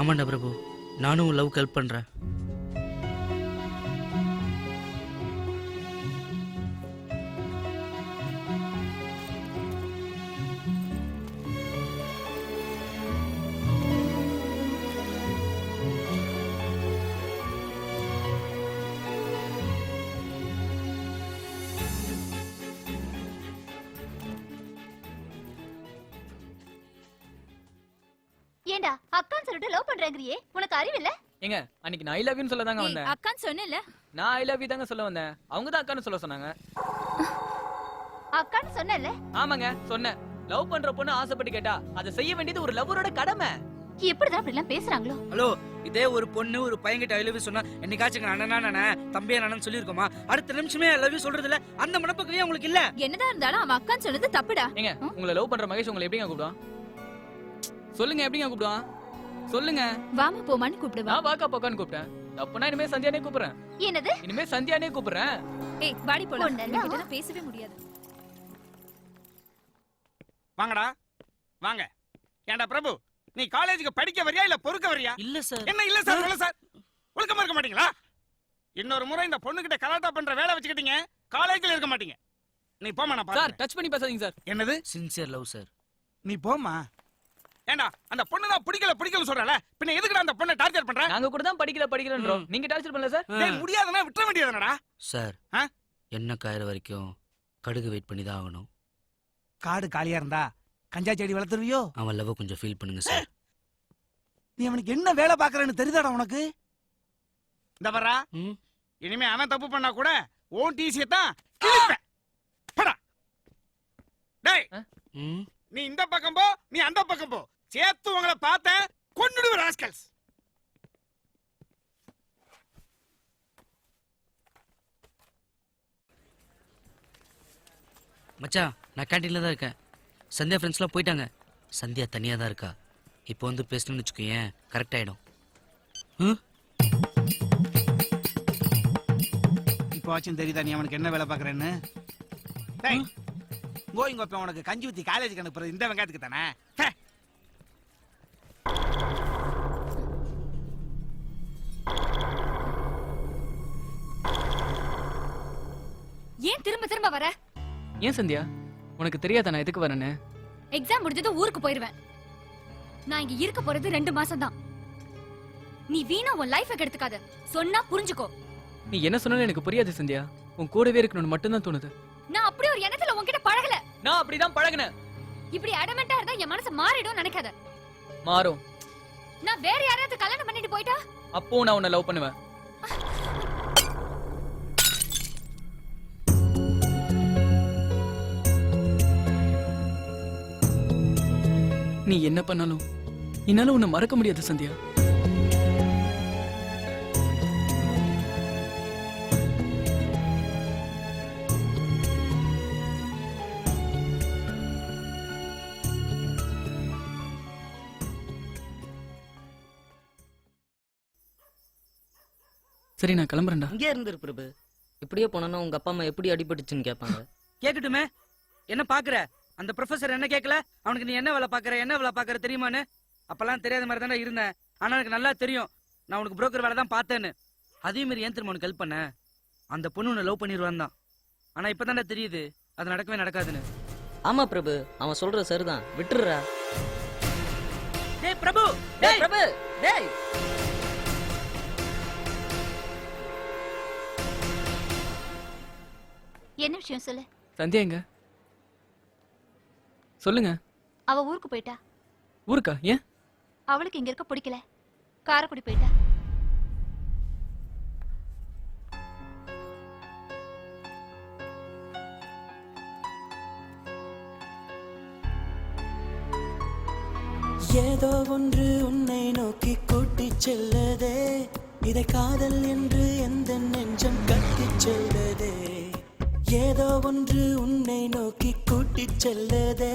ஆமாண்டா பிரபு, நானும் உன் லவ்க்கு ஹெல்ப் பண்றேன். ஏண்டா அக்கான்னு சொல்லிட்டு லவ் பண்றேங்கறியே, உனக்கு அறிவில்ல? ஏங்க, அன்னைக்கு நான் ஐ லவ் யூன்னு சொல்ல தாங்க வந்தேன். அக்கான்னு சொன்னேல்ல? நான் ஐ லவ் யூ தாங்க சொல்ல வந்தேன். அவங்க தான் அக்கான்னு சொல்ல சொன்னாங்க. அக்கான்னு சொன்னேல்ல? ஆமாங்க, சொன்னேன். லவ் பண்ற பொண்ணு ஆசைப்பட்டு கேட்டா அதை செய்ய வேண்டியது ஒரு லவ்வரோட கடமை. எப்படிதான் அப்படி எல்லாம் பேசுறாங்களோ? ஹலோ, இதே ஒரு பொண்ணு ஒரு பையன்கிட்ட ஐ லவ் யூ சொன்னா என்னைக்காச்சும் அண்ணனா நானே தம்பியா நானு சொல்லிருக்கோமா? அடுத்த நிமிஷமே ஐ லவ் யூ சொல்றது இல்ல. அந்த மனப்பக்கவே உங்களுக்கு இல்ல. என்னதான் இருந்தாலும் அவன் அக்கான்னு சொன்னது தப்புடா. ஏங்க, உங்களை லவ் பண்ற மகேஷ் உங்களை எப்படிங்க கூப்பிடுவான்? சொல்லுங்க, எப்படிங்க கூப்பிடுவான்? சொல்லுங்க. வாமா போமான்னு கூப்பிடுவா. நான் வாக்கா போக்கான்னு கூப்பிட்டேன். அப்பனா இனிமே சந்தியானே கூப்பிடுறேன். என்னது? இனிமே சந்தியானே கூப்பிடுறேன். ஏய் வாடி போலாம் என்கிட்ட பேசவே முடியாது. வாங்கடா வாங்க. ஏண்டா பிரபு, நீ காலேஜுக்கு படிக்க வரியா இல்ல பொறுக்க வரியா? இல்ல சார். என்ன இல்ல சார் இல்ல சார், ஒழுக்கமா இருக்க மாட்டீங்களா? இன்னொரு முறை இந்த பொண்ணுகிட்ட கலாட்டா பண்ற வேலை வச்சுக்கிட்டீங்க, காலேஜ்ல இருக்க மாட்டீங்க. நீ போமா, நான் சார் பாத்துக்கிறேன். டச் பண்ணி பேசாதீங்க சார். என்னது? Sincere love sir. நீ போமா. ஏண்டா அந்த பொண்ணு தான் பிடிக்கல சொல்றல, பின்ன எதுக்குடா அந்த பொண்ணை டார்ச்சர் பண்ற? நாங்க கூட தான் படிக்கலன்றோம். நீங்க டார்ச்சர் பண்ணல சார். டேய் முடியாதுன்னா விட்டுற வேண்டியதுதானடா. சார் ஆ? என்ன காயிற வரைக்கும் கடுகு வெயிட் பண்ணி தான் ஆகணும். காடு காலியா இருந்தா கஞ்சா செடி வளர்த்துருவியோ? அவன் லவ் கொஞ்சம் ஃபீல் பண்ணுங்க சார். நீ அவனுக்கு என்ன வேலை பாக்குறன்னு தெரியுதாடா உனக்கு? இந்த வர்றா, ம். இனிமே அவன் தப்பு பண்ணா கூட ஓன் டிசியை தான் கிழிப்பேன். போடா. டேய் ம். நீ இந்த பக்கம் போ, நீ அந்த பக்கம் போ, சேர்த்து உங்களை பார்த்த கொன்னுடுவ ராஸ்கல்ஸ். மச்சான் நான் கேண்டீன்ல தான் இருக்கேன். சந்தியா ஃப்ரெண்ட்ஸ்லாம் போயிட்டாங்க. சந்தியா தனியா தான் இருக்கா. இப்போ வந்து பேசணும்னு வச்சுக்கோயேன், கரெக்ட் ஆயிடும். இப்போ ஆச்சும் தெரியுதா நீ அவனுக்கு என்ன வேலை பாக்குறேன்னு? டேய் கோயிங்க இப்ப உனக்கு கஞ்சி ஊத்தி காலேஜுக்கு அனுப்புறது இந்த வெங்காயத்துக்கு தானே? ஏன் திரும்ப திரும்ப வர? ஏன் சந்தியா, உனக்கு தெரியாதா நான் எதுக்கு வரேன்னு? எக்ஸாம் முடிஞ்சதும் ஊருக்கு போயிருவேன். நான் இங்க இருக்க போறது 2 மாசம் தான். நீ வீணா உன் லைஃபை கெடுத்துக்காத. சொன்னா புரிஞ்சுக்கோ. நீ என்ன சொன்னாலும் எனக்கு புரியாது சந்தியா. உன் கூடவே இருக்கணும்னு மட்டும்தான் தோணுது. நான் அப்படி ஒரு எண்ணத்துல உன்கிட்ட பழகல. நான் அப்படிதான் பழகுனேன். இப்படி அடமெண்டா இருந்தா என் மனசு மாறிடும் நினைக்காத. மாறும். நான் வேற யாரையாவது கல்யாணம் பண்ணிட்டு போயிட்டா அப்போ நான் உன்னை லவ் பண்ணுவேன். நீ என்ன பண்ணாலும் என்னால உன்னை மறக்க முடியாது சந்தியா. சரி நான் கிளம்புறேன்டா. இங்கே இருந்துரு பிரபு. இப்படியே போனா உங்க அப்பா அம்மா எப்படி அடிபட்டுச்சுன்னு கேட்பாங்க. கேக்கட்டுமே, என்ன பாக்குற? அந்த ப்ரொஃபசர் என்ன கேட்கல? அவனுக்கு நீ என்ன வேலை பாக்குற தெரியுமான்னு? அப்பெல்லாம் தெரியாத மாதிரி தானே இருந்தேன். ஆனா எனக்கு நல்லா தெரியும் நான் உனக்கு புரோக்கர் வேலை தான் பார்த்தேன்னு. அதே மாதிரி ஏன் திரும்ப உனக்கு ஹெல்ப் பண்ண? அந்த பொண்ணு உன்னை லவ் பண்ணிடுவான் தான். ஆனா இப்பதானே தெரியுது அது நடக்கவே நடக்காதுன்னு. ஆமா பிரபு, அவன் சொல்றது சரிதான், விட்டுடுறா. டேய் பிரபு, டேய் பிரபு, டேய். என்ன விஷயம் சொல்லு. சந்தியா எங்க? சொல்லுங்க. அவ ஊருக்கு போயிட்டா. ஊருக்கா? ஏன்? அவளுக்கு இங்க இருக்க பிடிக்கல, காரைக்குடி போயிட்டா. ஏதோ ஒன்று உன்னை நோக்கி கூட்டிச் செல்லதே, இதை காதல் என்று எந்த நெஞ்சம் கட்டிச் செல்லதே. ஏதோ ஒன்று உன்னை நோக்கி கூட்டிச் செல்லதே,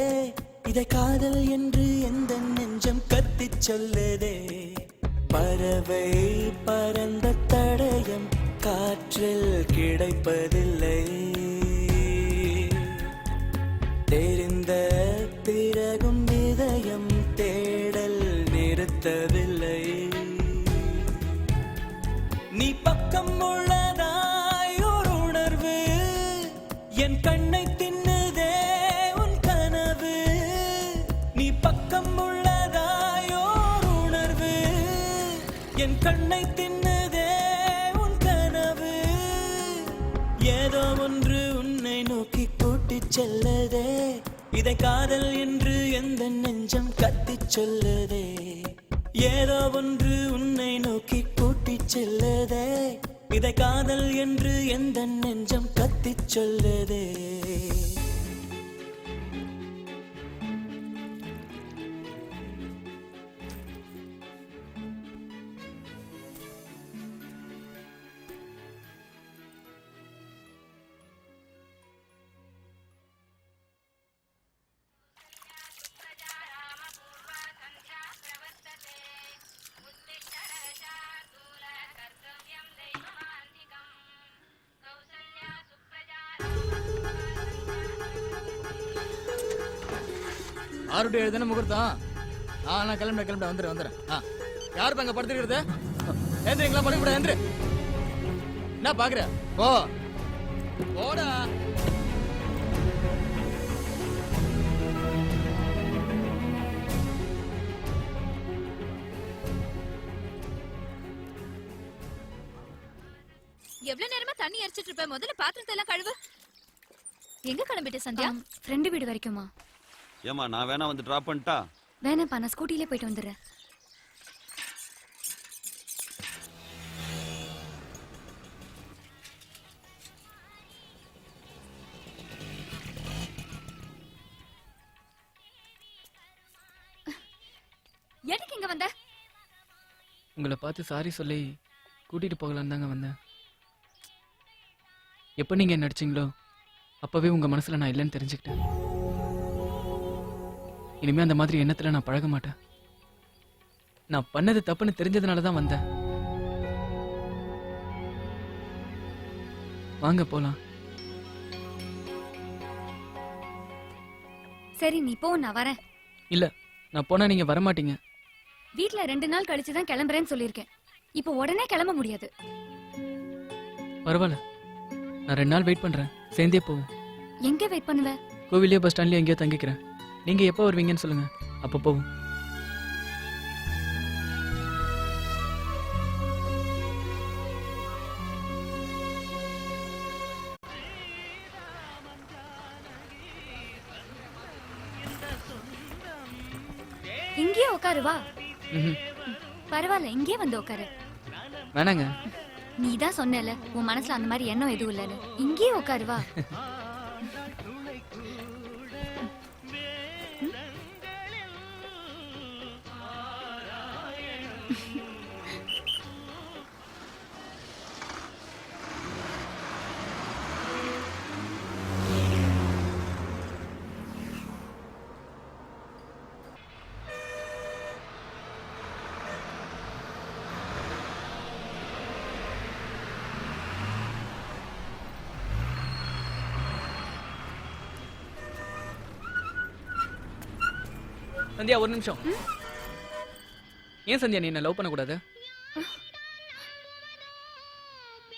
இதை காதல் என்று எந்த நெஞ்சம் கத்திச் சொல்லதே. பறவை பறந்த தடயம் காற்றில் கிடைப்பதில்லை, தெரிந்த பிறகும் இதயம் தேடல் நிறுத்தவில்லை. நீ பக்கம் உள்ளதாய் ஒரு உணர்வு என் கண்ணை தின்னுதே உன் கனவு. நீ பக்கம் உள்ளதாய் ஒரு உணர்வு என் கண்ணை தின்னுதே உன் கனவு. ஏதோ ஒன்று உன்னை நோக்கி கூட்டிச் செல்லதே, இதை காதல் என்று எந்த நெஞ்சம் கத்திச் சொல்லதே. ஏதோ ஒன்று உன்னை நோக்கி கூட்டிச் செல்லதே, இதை காதல் என்று எந்த நெஞ்சம் கத்திச் சொல்லதே. 6 to 7 தானே முகூர்த்தம். நான் கிளம்பிட்டேன் வந்துடுறேன். யார் அங்க படுத்துக்கிறது? ஏந்திரீங்களா? படுக்க எந்திரு. என்ன பாக்குற? போ போடா. எவ்வளவு நேரமா தண்ணி எரிச்சிட்டு இருப்ப? முதல்ல பாத்திரத்தை எல்லாம் கழுவு. எங்க கிளம்பிட்ட சந்தியா? ஃப்ரெண்டு வீடு வரைக்குமா? ஏமா நான் வேணா வந்து டிராப் பண்ணிட்டா? வேணாப்பா, நான் ஸ்கூட்டிலே போயிட்டு வந்துடுறேன். எதுக்கு இங்க வந்த? உங்களை பார்த்து சாரி சொல்லி கூட்டிட்டு போகலான்னு தாங்க வந்தேன். எப்போ நீங்க நடிச்சீங்களோ அப்பவே உங்க மனசுல நான் இல்லைன்னு தெரிஞ்சுக்கிட்டேன். இனிமே அந்த மாதிரி எண்ணத்துல நான் பழக மாட்டேன். நான் பண்ணது தப்புன்னு தெரிஞ்சதுனால தான் வந்தேன். வாங்க போலாம். சரி நீ போ, நான் வரேன். இல்ல, நான் போனா நீங்க வரமாட்டீங்க. வீட்ல 2 நாள் கழிச்சு தான் கிளம்புறேன்னு சொல்லியிருக்கேன். இப்போ உடனே கிளம்ப முடியாது. பரவாயில்ல, நான் 2 நாள் வெயிட் பண்றேன். சேர்ந்தே போவோம். எங்க வெயிட் பண்ணுவ? கோவிலே பஸ் ஸ்டாண்ட்லயே எங்கேயோ தங்கிக்கிறேன். நீங்க எப்போ வருவீங்கன்னு சொல்லுங்க, அப்போ போவோம். இங்கேயே உட்காரு வா. ம்ஹும். பரவாயில்ல, இங்கேயே வந்து உட்காரு. வேணாங்க. நீ தான் சொன்னல உன் மனசுல அந்த மாதிரி எண்ணம் எதுவும் இல்லைன்னு. இங்கேயே உட்காரு வா. சந்தியா ஒரு நிமிஷம். ஏன் சந்தியா நீ என்ன லவ் பண்ணக்கூடாது?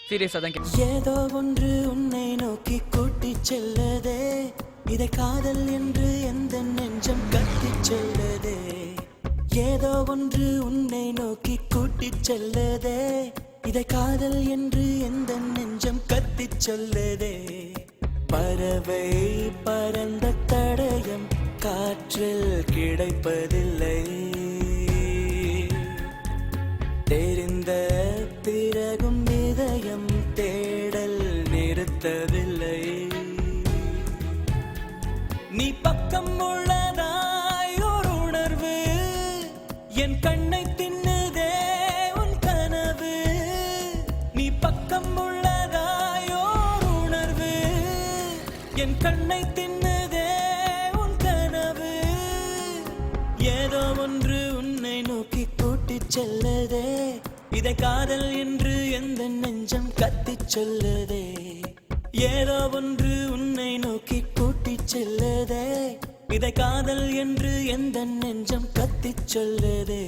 சீரியஸா தான் கேட்க. ஏதோ ஒன்று உன்னை நோக்கி கூட்டி செல்லதே, இதை காதல் என்று எந்த நெஞ்சம் கத்தி செல்லதே. ஏதோ ஒன்று உன்னை நோக்கி கூட்டி செல்லதே, இதை காதல் என்று எந்த நெஞ்சம் கத்தி சொல்லதே. பறவை பறந்த தடயம் காற்றில் கிடைப்பதில்லை, தெரிந்த பிறகும் இதயம் தேடல் நிறுத்தவில்லை. நீ பக்கம் உள்ளதாய் ஒரு உணர்வு என் கண்ணை தின்னுதே உன் கனவு. நீ பக்கம் உள்ளதாய் ஒரு உணர்வு என் கண்ணை தின்னுதே உன் கனவு. ஏதோ ஒன்று உன்னை நோக்கி கூட்டிச் செல்லதே, இதை காதல் என்று எந்த நெஞ்சம் கத்திச் சொல்லதே. ஏதோ ஒன்று உன்னை நோக்கி கூட்டிச் செல்லதே, இதை காதல் என்று எந்த நெஞ்சம் கத்திச் சொல்லதே.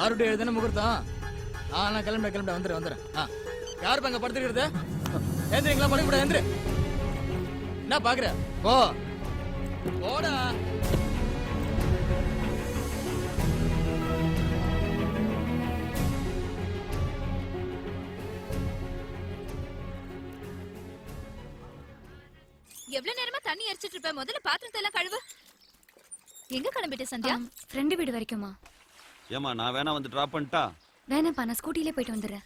ஆறு டு 7 தானே முகூர்த்தம். நான் கிளம்பிட்டேன் வந்துடுறேன். யார் அங்க படுத்துக்கிறது? ஏந்திரீங்களா? படுக்க எந்திரு. என்ன பாக்குற? போ போடா. எவ்வளவு நேரமா தண்ணி எரிச்சிட்டு இருப்ப? முதல்ல பாத்திரத்தை எல்லாம் கழுவு. எங்க கிளம்பிட்ட சந்தியா? ஃப்ரெண்டு வீடு வரைக்குமா? ஏமா நான் வேணா வந்து டிராப் பண்ணிட்டா? வேணாப்பா, நான் ஸ்கூட்டிலே போயிட்டு வந்துடுறேன்.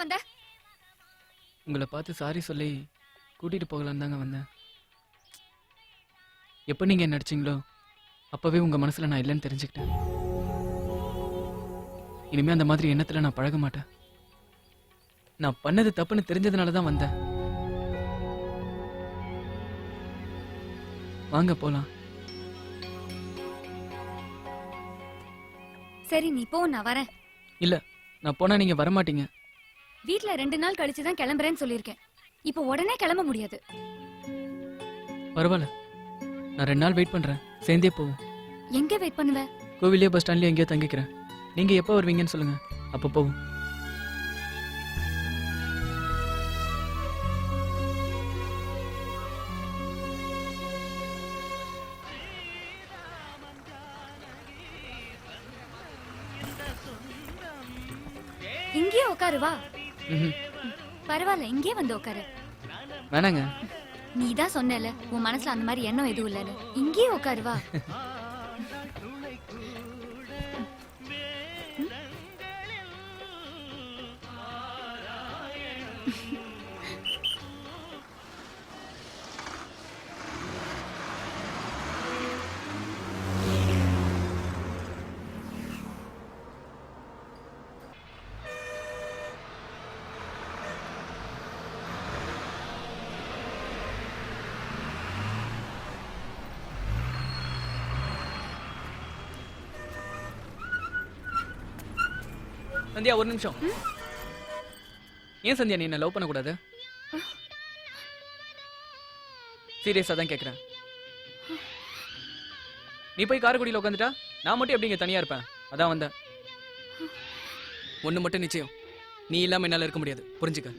வந்த? உங்களை பார்த்து சாரி சொல்லி கூட்டிட்டு போகலான்னு தாங்க வந்தேன். எப்போ நீங்க என்ன நடிச்சீங்களோ அப்பவே உங்க மனசுல நான் இல்லைன்னு தெரிஞ்சுக்கிட்டேன். இனிமே அந்த மாதிரி எண்ணத்துல நான் பழக மாட்டேன். நான் பண்ணது தப்புன்னு தெரிஞ்சதுனால தான் வந்தேன். வாங்க போலாம். சரி நீ போ, நான் வரேன். இல்ல, நான் போனா நீங்க வரமாட்டீங்க. வீட்ல 2 நாள் கழிச்சு தான் கிளம்புறேன்னு சொல்லியிருக்கேன். இப்போ உடனே கிளம்ப முடியாது. பரவாயில்ல, நான் 2 நாள் வெயிட் பண்றேன். சேர்ந்தே போவோம். எங்க வெயிட் பண்ணுவ? கோவிலே பஸ் ஸ்டாண்ட்லயே எங்கேயோ தங்கிக்கிறேன். நீங்க எப்போ வருவீங்கன்னு சொல்லுங்க, அப்போ போவோம். இங்கே உட்காரு வா. ம்ஹும். பரவாயில்ல, இங்கே வந்து உட்காரு. வேணாங்க. நீ தான் சொன்னல உன் மனசுல அந்த மாதிரி எண்ணம் எதுவும் இல்லைன்னு. இங்கே உட்காரு வா. சந்தியா, ஒரு நிமிஷம். ஏன் சந்தியா நீ என்ன லவ் பண்ணக்கூடாது? சீரியஸா தான் கேக்குறேன். நீ போய் காரைக்குடியில் உட்காந்துட்டா நான் மட்டும் எப்படி இங்க தனியா இருப்பேன்? அதான் வந்தேன். ஒண்ணு மட்டும் நிச்சயம், நீ இல்லாம என்னால இருக்க முடியாது. புரிஞ்சுக்க.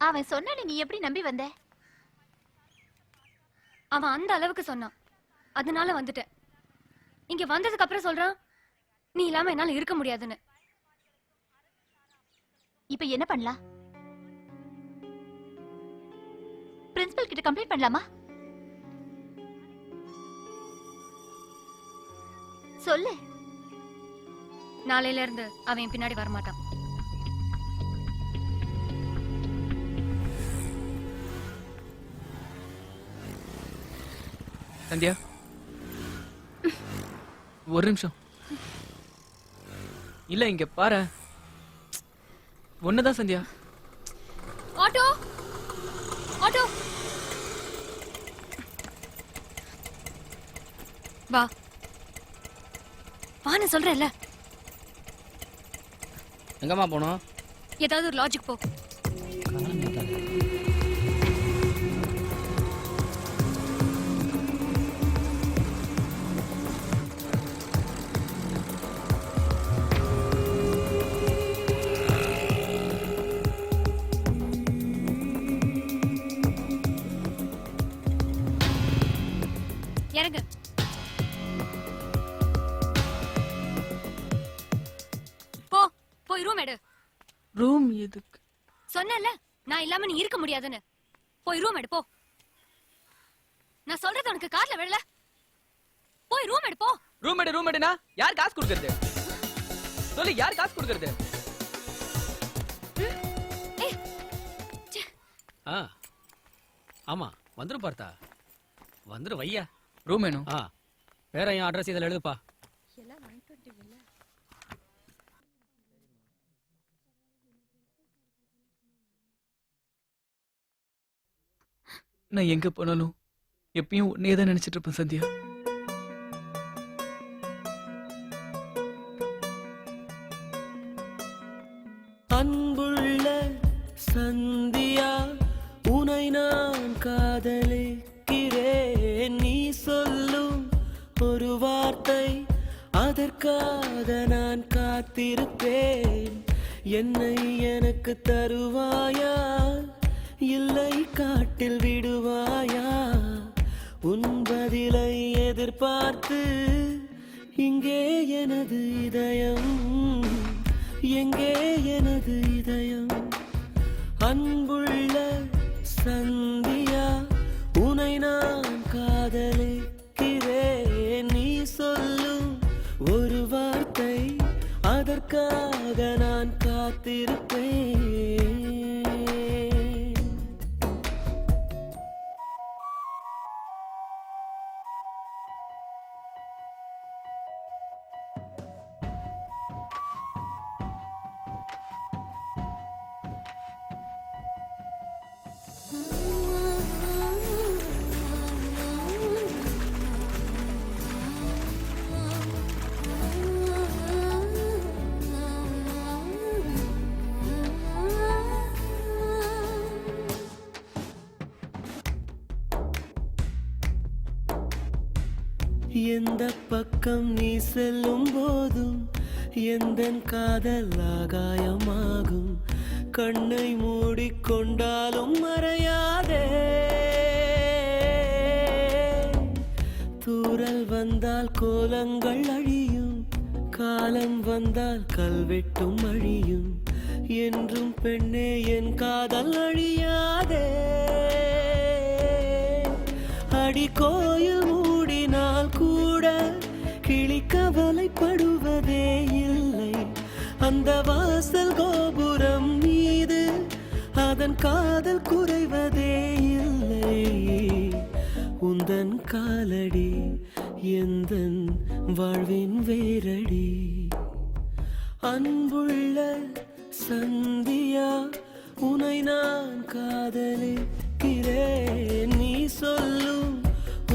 அவன் சொன்ன நீ எப்படி நம்பி வந்த? அவன் அந்த அளவுக்கு சொன்னான், அதனால வந்துட்டேன். இங்க வந்ததுக்கு அப்புறம் சொல்றான் நீ இல்லாம என்னால இருக்க முடியாதுன்னு. இப்ப என்ன பண்ணலாம்? பிரின்சிபல் கிட்ட கம்ப்ளைண்ட் பண்ணலாமா? சொல்லு. நாளையில இருந்து அவன் என் பின்னாடி வரமாட்டான். சந்தியா, ஒரு நிமிஷம். இல்ல, இங்க பாரு. ஒண்ணுதான் சந்தியா. ஆட்டோ, ஆட்டோ, வா வான்னு சொல்றேன்ல. எங்கம்மா போனோம்? ஏதாவது ஒரு லாஜிக் போ. இறங்கு. போ, போய் ரூம் எடு. ரூம் எதுக்கு? சொன்னேன்ல நான் இல்லாம நீ இருக்க முடியாதுன்னு. போய் ரூம் எடு போ. நான் சொல்றது உனக்கு காதுல விழல? போய் ரூம் எடு போ. ரூம் எடு, ரூம் எடுனா யார் காசு கொடுக்கறது? சொல்லு, யார் காசு கொடுக்கறது? ஆமா, வந்துரும் பார்த்தா. வந்துரும் வையா. ரூம் வேணும். வேற என் அட்ரஸ் இதில் எழுதுப்பா. நான் எங்க போனாலும் எப்பயும் உன்னையே தான் நினைச்சிட்டு இருப்பேன் சந்தியா. அன்புள்ள சந்தியா, உனை நான் காதலிக்கிறேன். நீ சொல்லும் ஒரு வார்த்தை, அதற்காக நான் காத்திருப்பேன். என்னை எனக்கு தருவாயா, இல்லை காட்டில் விடுவாயா? உன் பதிலை எதிர்பார்த்து இங்கே எனது இதயம் எங்கே எனது இதயம் அன்புள்ள சந்தியா உனை நான் காதலிக்கிறேன் நீ சொல்லும் ஒரு வார்த்தை அதற்காக நான் காத்திருப்பேன் எந்த பக்கம் நீ செல்லும் போதும் எந்தன் காதல் ஆகாயமாகும் கண்ணை மூடிக்கொண்டாலும் மறையாதே தூறல் வந்தால் கோலங்கள் அழியும் காலம் வந்தால் கல்வெட்டும் அழியும் என்றும் பெண்ணே என் காதல் அழியாதே அடி கோயில் மூடினால் கூட கிளி கவலைப்படுவதே இல்லை அந்த வாசல் கோபுரம் மீது அதன் காதல் குறைவதே இல்லை உந்தன் காலடி எந்தன் வாழ்வின் வேரடி அன்புள்ள சந்தியா உனை நான் காதலிக்கிறேன் நீ சொல்லும்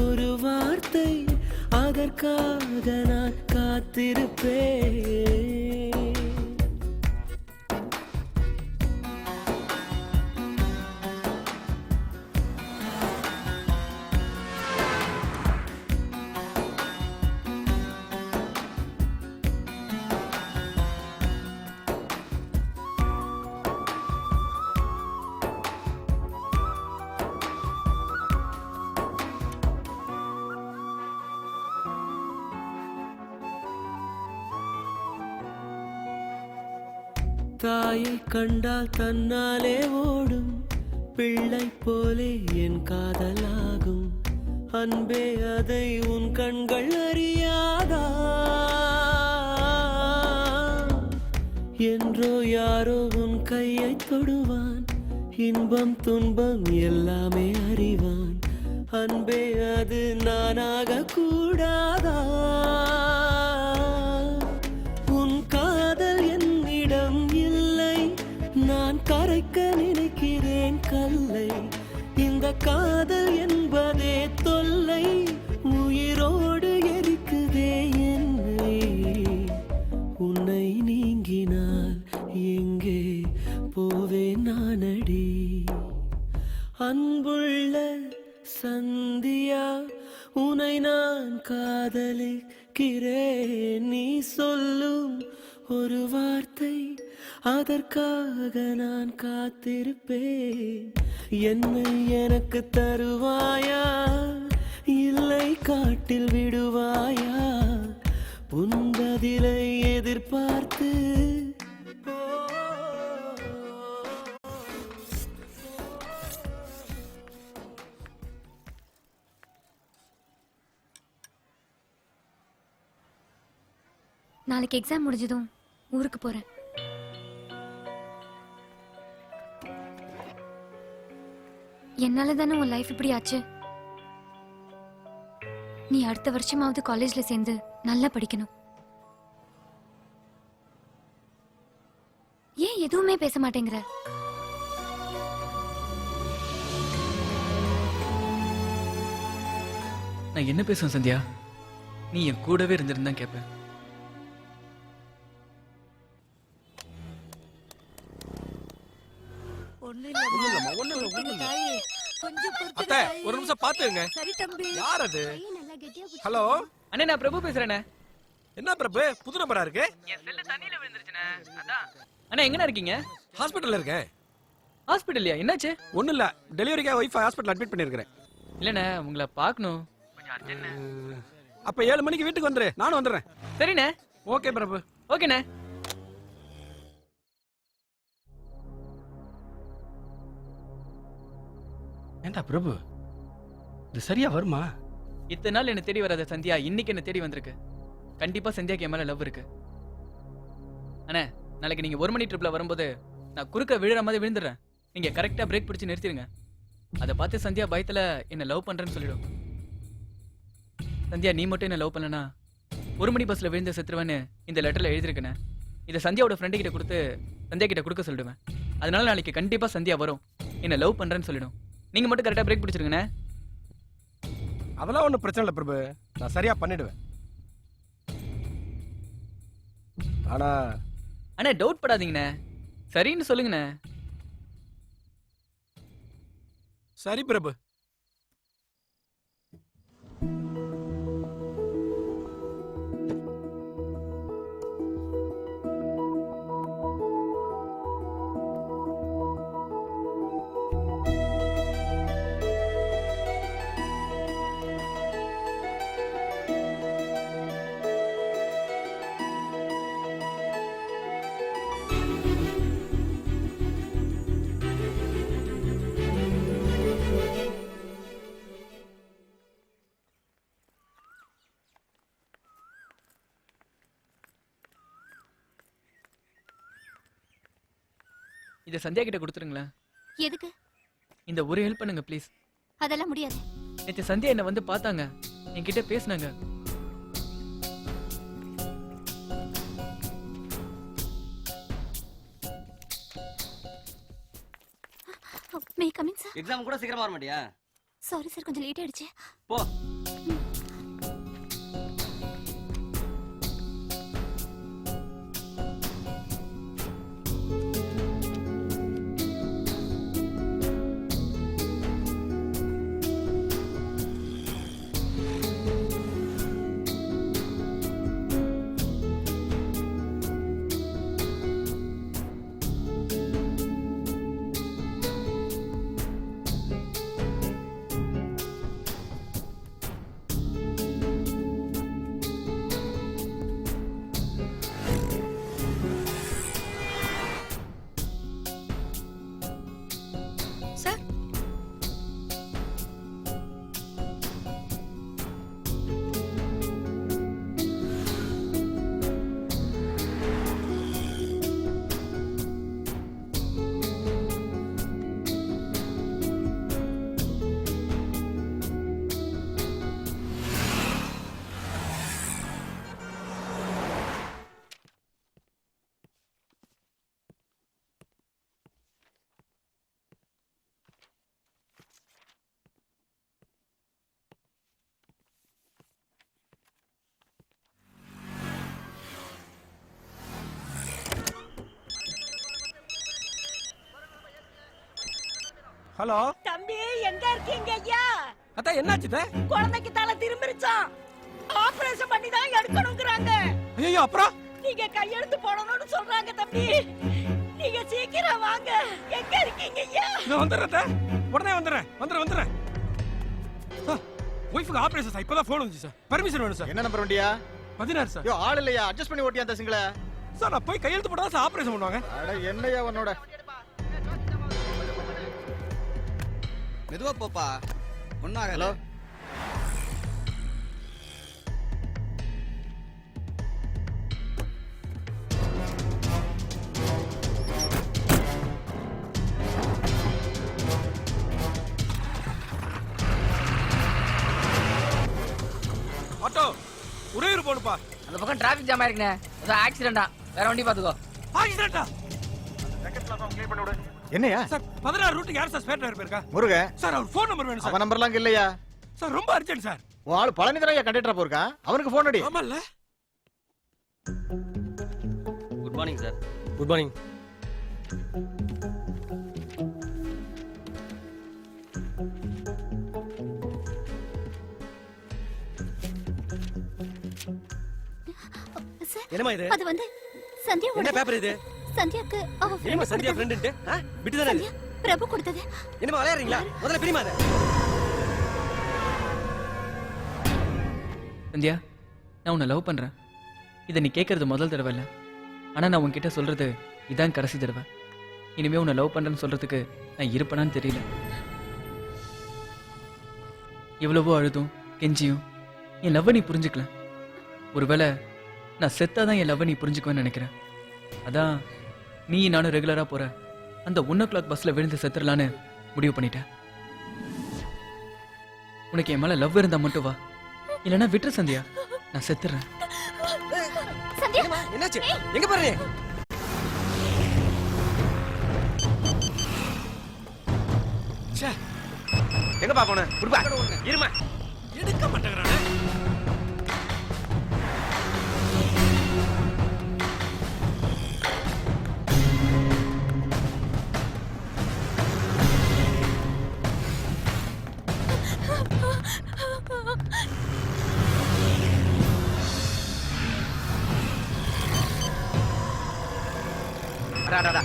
ஒரு வார்த்தை அதற்காக நான் காத்திருப்பேன் தாயை கண்டால் தன்னாலே ஓடும் பிள்ளை போலே என் காதலாகும் அன்பே அதை உன் கண்கள் அறியாதா என்றோ யாரோ உன் கையை தொடுவான் இன்பம் துன்பம் எல்லாமே அறிவான் அன்பே அது நானாக கூடாதா உன் காதல் என்னிடம் இல்லை நான் கரைக்க நினைக்கிறேன் கல்லை இந்த காதல் என்பதே தொல்லை உயிரோடு எரிக்குதே என்னை உன்னை நீங்கினால் எங்கே போவேன் நானடி அன்புள்ள சந்தியா உனை நான் காதலிக்கிறேன் நீ சொல்லும் ஒரு வார்த்தை அதற்காக நான் காத்திருப்பேன் என்னை எனக்கு தருவாயா இல்லை காட்டில் விடுவாயா உன் பதிலை எதிர்பார்த்து நாளைக்கு எக்ஸாம் முடிஞ்சதும் ஊருக்கு போறேன். என்னால தானே உன் லைஃப் இப்படி ஆச்சு. நீ அடுத்த வருஷமாவது காலேஜ்ல சேர்ந்து நல்லா படிக்கணும். ஏன் எதுவுமே பேச மாட்டேங்கிற? நான் என்ன பேசுவேன் சந்தியா? நீ என் கூடவே இருந்திருந்தா கேட்பேன். அத்தை ஒரு நிமிஷம் பாத்துங்க. யார் அது? ஹலோ அண்ணே, நான் பிரபு பேசுறேனே. என்ன பிரபு, புது நம்பரா இருக்கு? என் செல்ல தண்ணியில விழுந்துருச்சுனே. அதான். அண்ணா எங்கடா இருக்கீங்க? ஹாஸ்பிடல்ல இருக்கேன். ஹாஸ்பிடல்லையா? என்னாச்சு? ஒண்ணும் இல்ல, டெலிவரிக்காக ஒய்ஃப் ஹாஸ்பிடல் அட்மிட் பண்ணிருக்கேன். இல்லண்ணே, உங்களை பார்க்கணும். கொஞ்சம் அர்ஜென்ட். அப்ப 7 மணிக்கு வீட்டுக்கு வந்துரு, நானும் வந்துடுறேன். சரிண்ணே. ஓகே பிரபு. ஓகேண்ணே. ஏண்டா பிரபு இது சரியா வருமா? இத்தனை நாள் என்ன தேடி வராத சந்தியா இன்னைக்கு என்ன தேடி வந்திருக்கு. கண்டிப்பா சந்தியாக்கு என் மேல லவ் இருக்கு. அண்ணே, நாளைக்கு நீங்க 1 மணி ட்ரிப்ல வரும்போது நான் குறுக்க விழுற மாதிரி விழுந்துடுறேன். நீங்க கரெக்டா பிரேக் பிடிச்சு நிறுத்திடுங்க. அதை பார்த்து சந்தியா பயத்துல என்ன லவ் பண்றேன்னு சொல்லிடும். சந்தியா நீ மட்டும் என்ன லவ் பண்ணலனா 1 மணி பஸ்ல விழுந்து செத்துருவேன்னு இந்த லெட்டர்ல எழுதிருக்கேனே. இதை சந்தியாவோட ஃப்ரெண்டு கிட்ட கொடுத்து சந்தியா கிட்ட கொடுக்க சொல்லிடுவேன். அதனால நாளைக்கு கண்டிப்பா சந்தியா வரும், என்ன லவ் பண்றேன்னு சொல்லிடும். நீங்க மட்டும் கரெக்டா பிரேக் பிடிச்சிருங்கண்ணே. அதெல்லாம் ஒன்றும் பிரச்சனை இல்லை பிரபு, நான் சரியா பண்ணிடுவேன். ஆனா அண்ணே டவுட் படாதீங்கண்ணே, சரின்னு சொல்லுங்கண்ணே. சரி பிரபு. இதை சந்தியா கிட்ட கொடுத்துருங்களேன். எதுக்கு? இந்த ஒரு ஹெல்ப் பண்ணுங்க ப்ளீஸ். அதெல்லாம் முடியாது. நேற்று சந்தியா என்ன வந்து பார்த்தாங்க, என்கிட்ட பேசினாங்க. May coming sir. எக்ஸாம் கூட சீக்கிரமா வர மாட்டியா? சாரி சார், கொஞ்சம் லேட் ஆயிடுச்சு. போ. சார் ஹலோ தம்பி எங்க இருக்கீங்க ஐயா? அதான் என்னாச்சு? குழந்தைக்கு தலை திரும்பிருச்சாம். ஆபரேஷன் பண்ணி தான் எடுக்கணும்ங்கறாங்க. ஐயோ அப்புறம் நீங்க கையெழுத்து போடணும்னு சொல்றாங்க தம்பி. நீங்க சீக்கிரம் வாங்க. எங்க இருக்கீங்க ஐயா? நான் வந்துடுறேன், உடனே வந்துடுறேன். ஒய்ஃபுக்கு ஆபரேஷன் சார், இப்பதான் ஃபோன் வந்துச்சு சார். பர்மிஷன் வேணும் சார். என்ன நம்பர் வண்டியா? 16 சார். ஐயோ ஆள் இல்லையா? அட்ஜஸ்ட் பண்ணி ஓட்டியா அந்த சிங்கள? சார் நான் போய் கையெழுத்து போட்டா சார் ஆபரேஷன் பண்ணுவாங்க. அட என்னையா உன்னோட? மெதுவா போப்பா, ஒன்னாக. ஹலோ ஆட்டோ உறையூர் போணுப்பா. அந்த பக்கம் டிராஃபிக் ஜாம் ஆயிருக்குண்ணே. ஏதோ ஆக்சிடென்ட்டா, வேற வண்டி பாத்துக்கோ. ஆக்சிடென்ட்டா? என்னையா? சார் 16 ரூட்டுக்கு யார் சார் ஸ்பேர் டிரைவர் போயிருக்கா? முருக. சார் அவர் ஃபோன் நம்பர் வேணும் சார். அவன் நம்பர்லாம் இல்லையா? சார் ரொம்ப அர்ஜென்ட் சார். உன் ஆளு பழனி தானே கண்டக்டரா போயிருக்கா? அவனுக்கு ஃபோன் அடி. ஆமால்ல. Good morning sir. Good morning. என்னமா இது? அது வந்து சந்தியாவோட. என்ன பேப்பர் இது? சந்தியாக்கு அவ என்னமா சந்தியா ஃப்ரெண்ட்ன்ட்டு? விட்டு தானே இது? பிரபு கொடுத்தது. என்னமா விளையாடுறீங்களா? முதல்ல பிரிமா அத. சந்தியா, நான் உன்னை லவ் பண்றேன். இதை நீ கேட்கறது முதல் தடவை இல்லை, ஆனா நான் உன்கிட்ட சொல்றது இதான் கடைசி தடவை. இனிமே உன்னை லவ் பண்றேன்னு சொல்றதுக்கு நான் இருப்பேனான்னு தெரியல. எவ்வளவோ அழுதும் கெஞ்சியும் என் லவ்வை நீ புரிஞ்சுக்கல. ஒருவேளை நான் செத்தாதான் என் லவ்வை நீ புரிஞ்சுக்குவேன்னு நினைக்கிறேன். அதான் நீ நானும் ரெகுலரா போற அந்த 1 o'clock பஸ்ல விழுந்து செத்துடலான்னு முடிவு பண்ணிட்டேன். உனக்கு என் மேல லவ் இருந்தா மட்டும் வா, இல்லைன்னா விட்டுரு சந்தியா, நான் செத்துறேன். என்னாச்சு? எங்க பாரு? எங்க பாப்போன? குடுப்பா. இருமா. எடுக்க மாட்டேங்கிறானே.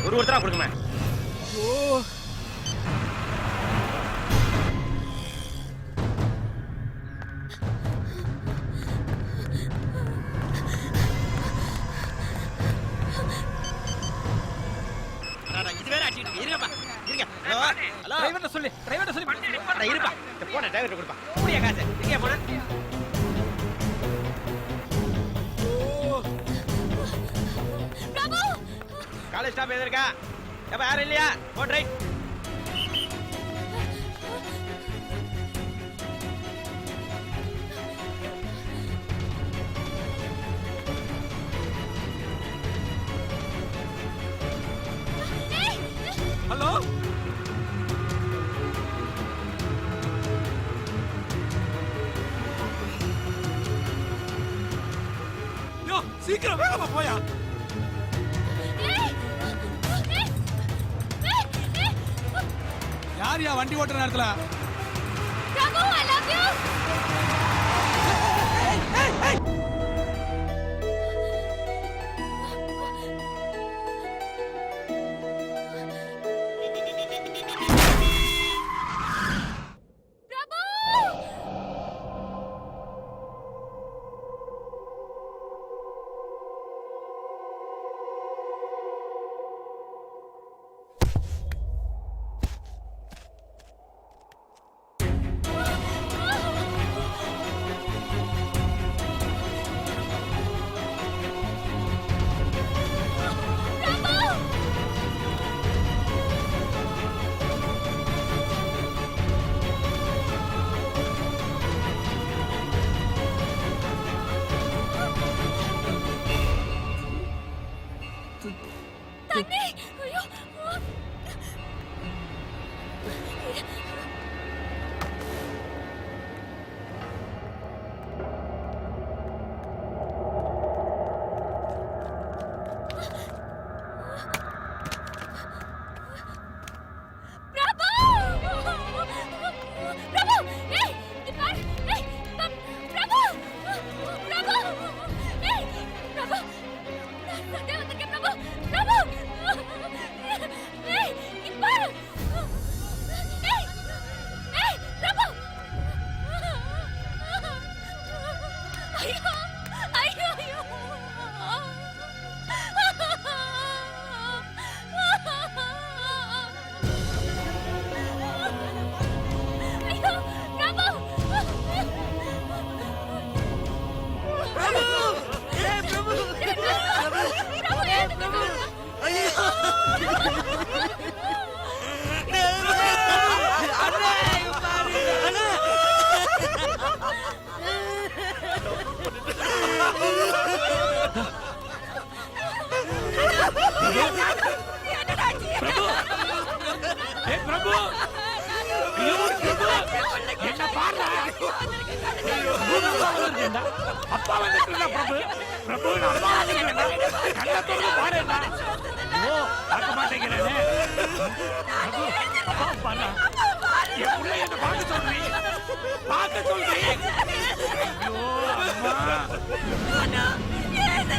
ஒரு ஒருத்தரா கொடுக்குமே. இது வேற அடிச்சிட்டு இருக்கு. இருங்கப்பா. இருங்க. ஹலோ. டிரைவர்ட்ட சொல்லு. அட இருப்பா. இந்த போன டிரைவர்ட்ட கொடுப்பா. புடியா காசு. எங்க போன? பிரபு காலேஜ் ஸ்டாப் எது இருக்கா? ஏப்பா யாரும் இல்லையா? போ ரைட். ஹலோ யோ சீக்கிரம் வேகமா போயா. யார் யா வண்டி ஓட்டுற நேரத்துல? பிரபு ஐ லவ் யூ. தண்ணி. ஐயோ. பிரபு. பிரபு. ஏய், இங்க பாரு. ஏய், பிரபு. பிரபு. ஏய், பிரபு. சண்டே வந்திருக்கேன் பிரபு. பிரபு. ஏய், இங்க பாரு. ஏய். ஏய், பிரபு. ஐயோ. ஐயோ, ஐயோ. ஐயோ, பிரபு. பிரபு ஐயோ பிரபு என்ன பாரு. அப்பா வந்துட்டா பிரபு. பிரபு அப்பா வந்துட்டா. கண்ண திறந்து பாருடா. ஓ பார்க்க மாட்டேங்கிறேனே. பிரபு அப்பா பாரு. என் புள்ள என்ன பார்க்க சொல்றீங்க? பார்க்க சொல்றீங்க. ஐயோ அம்மா. அண்ணா ஏன்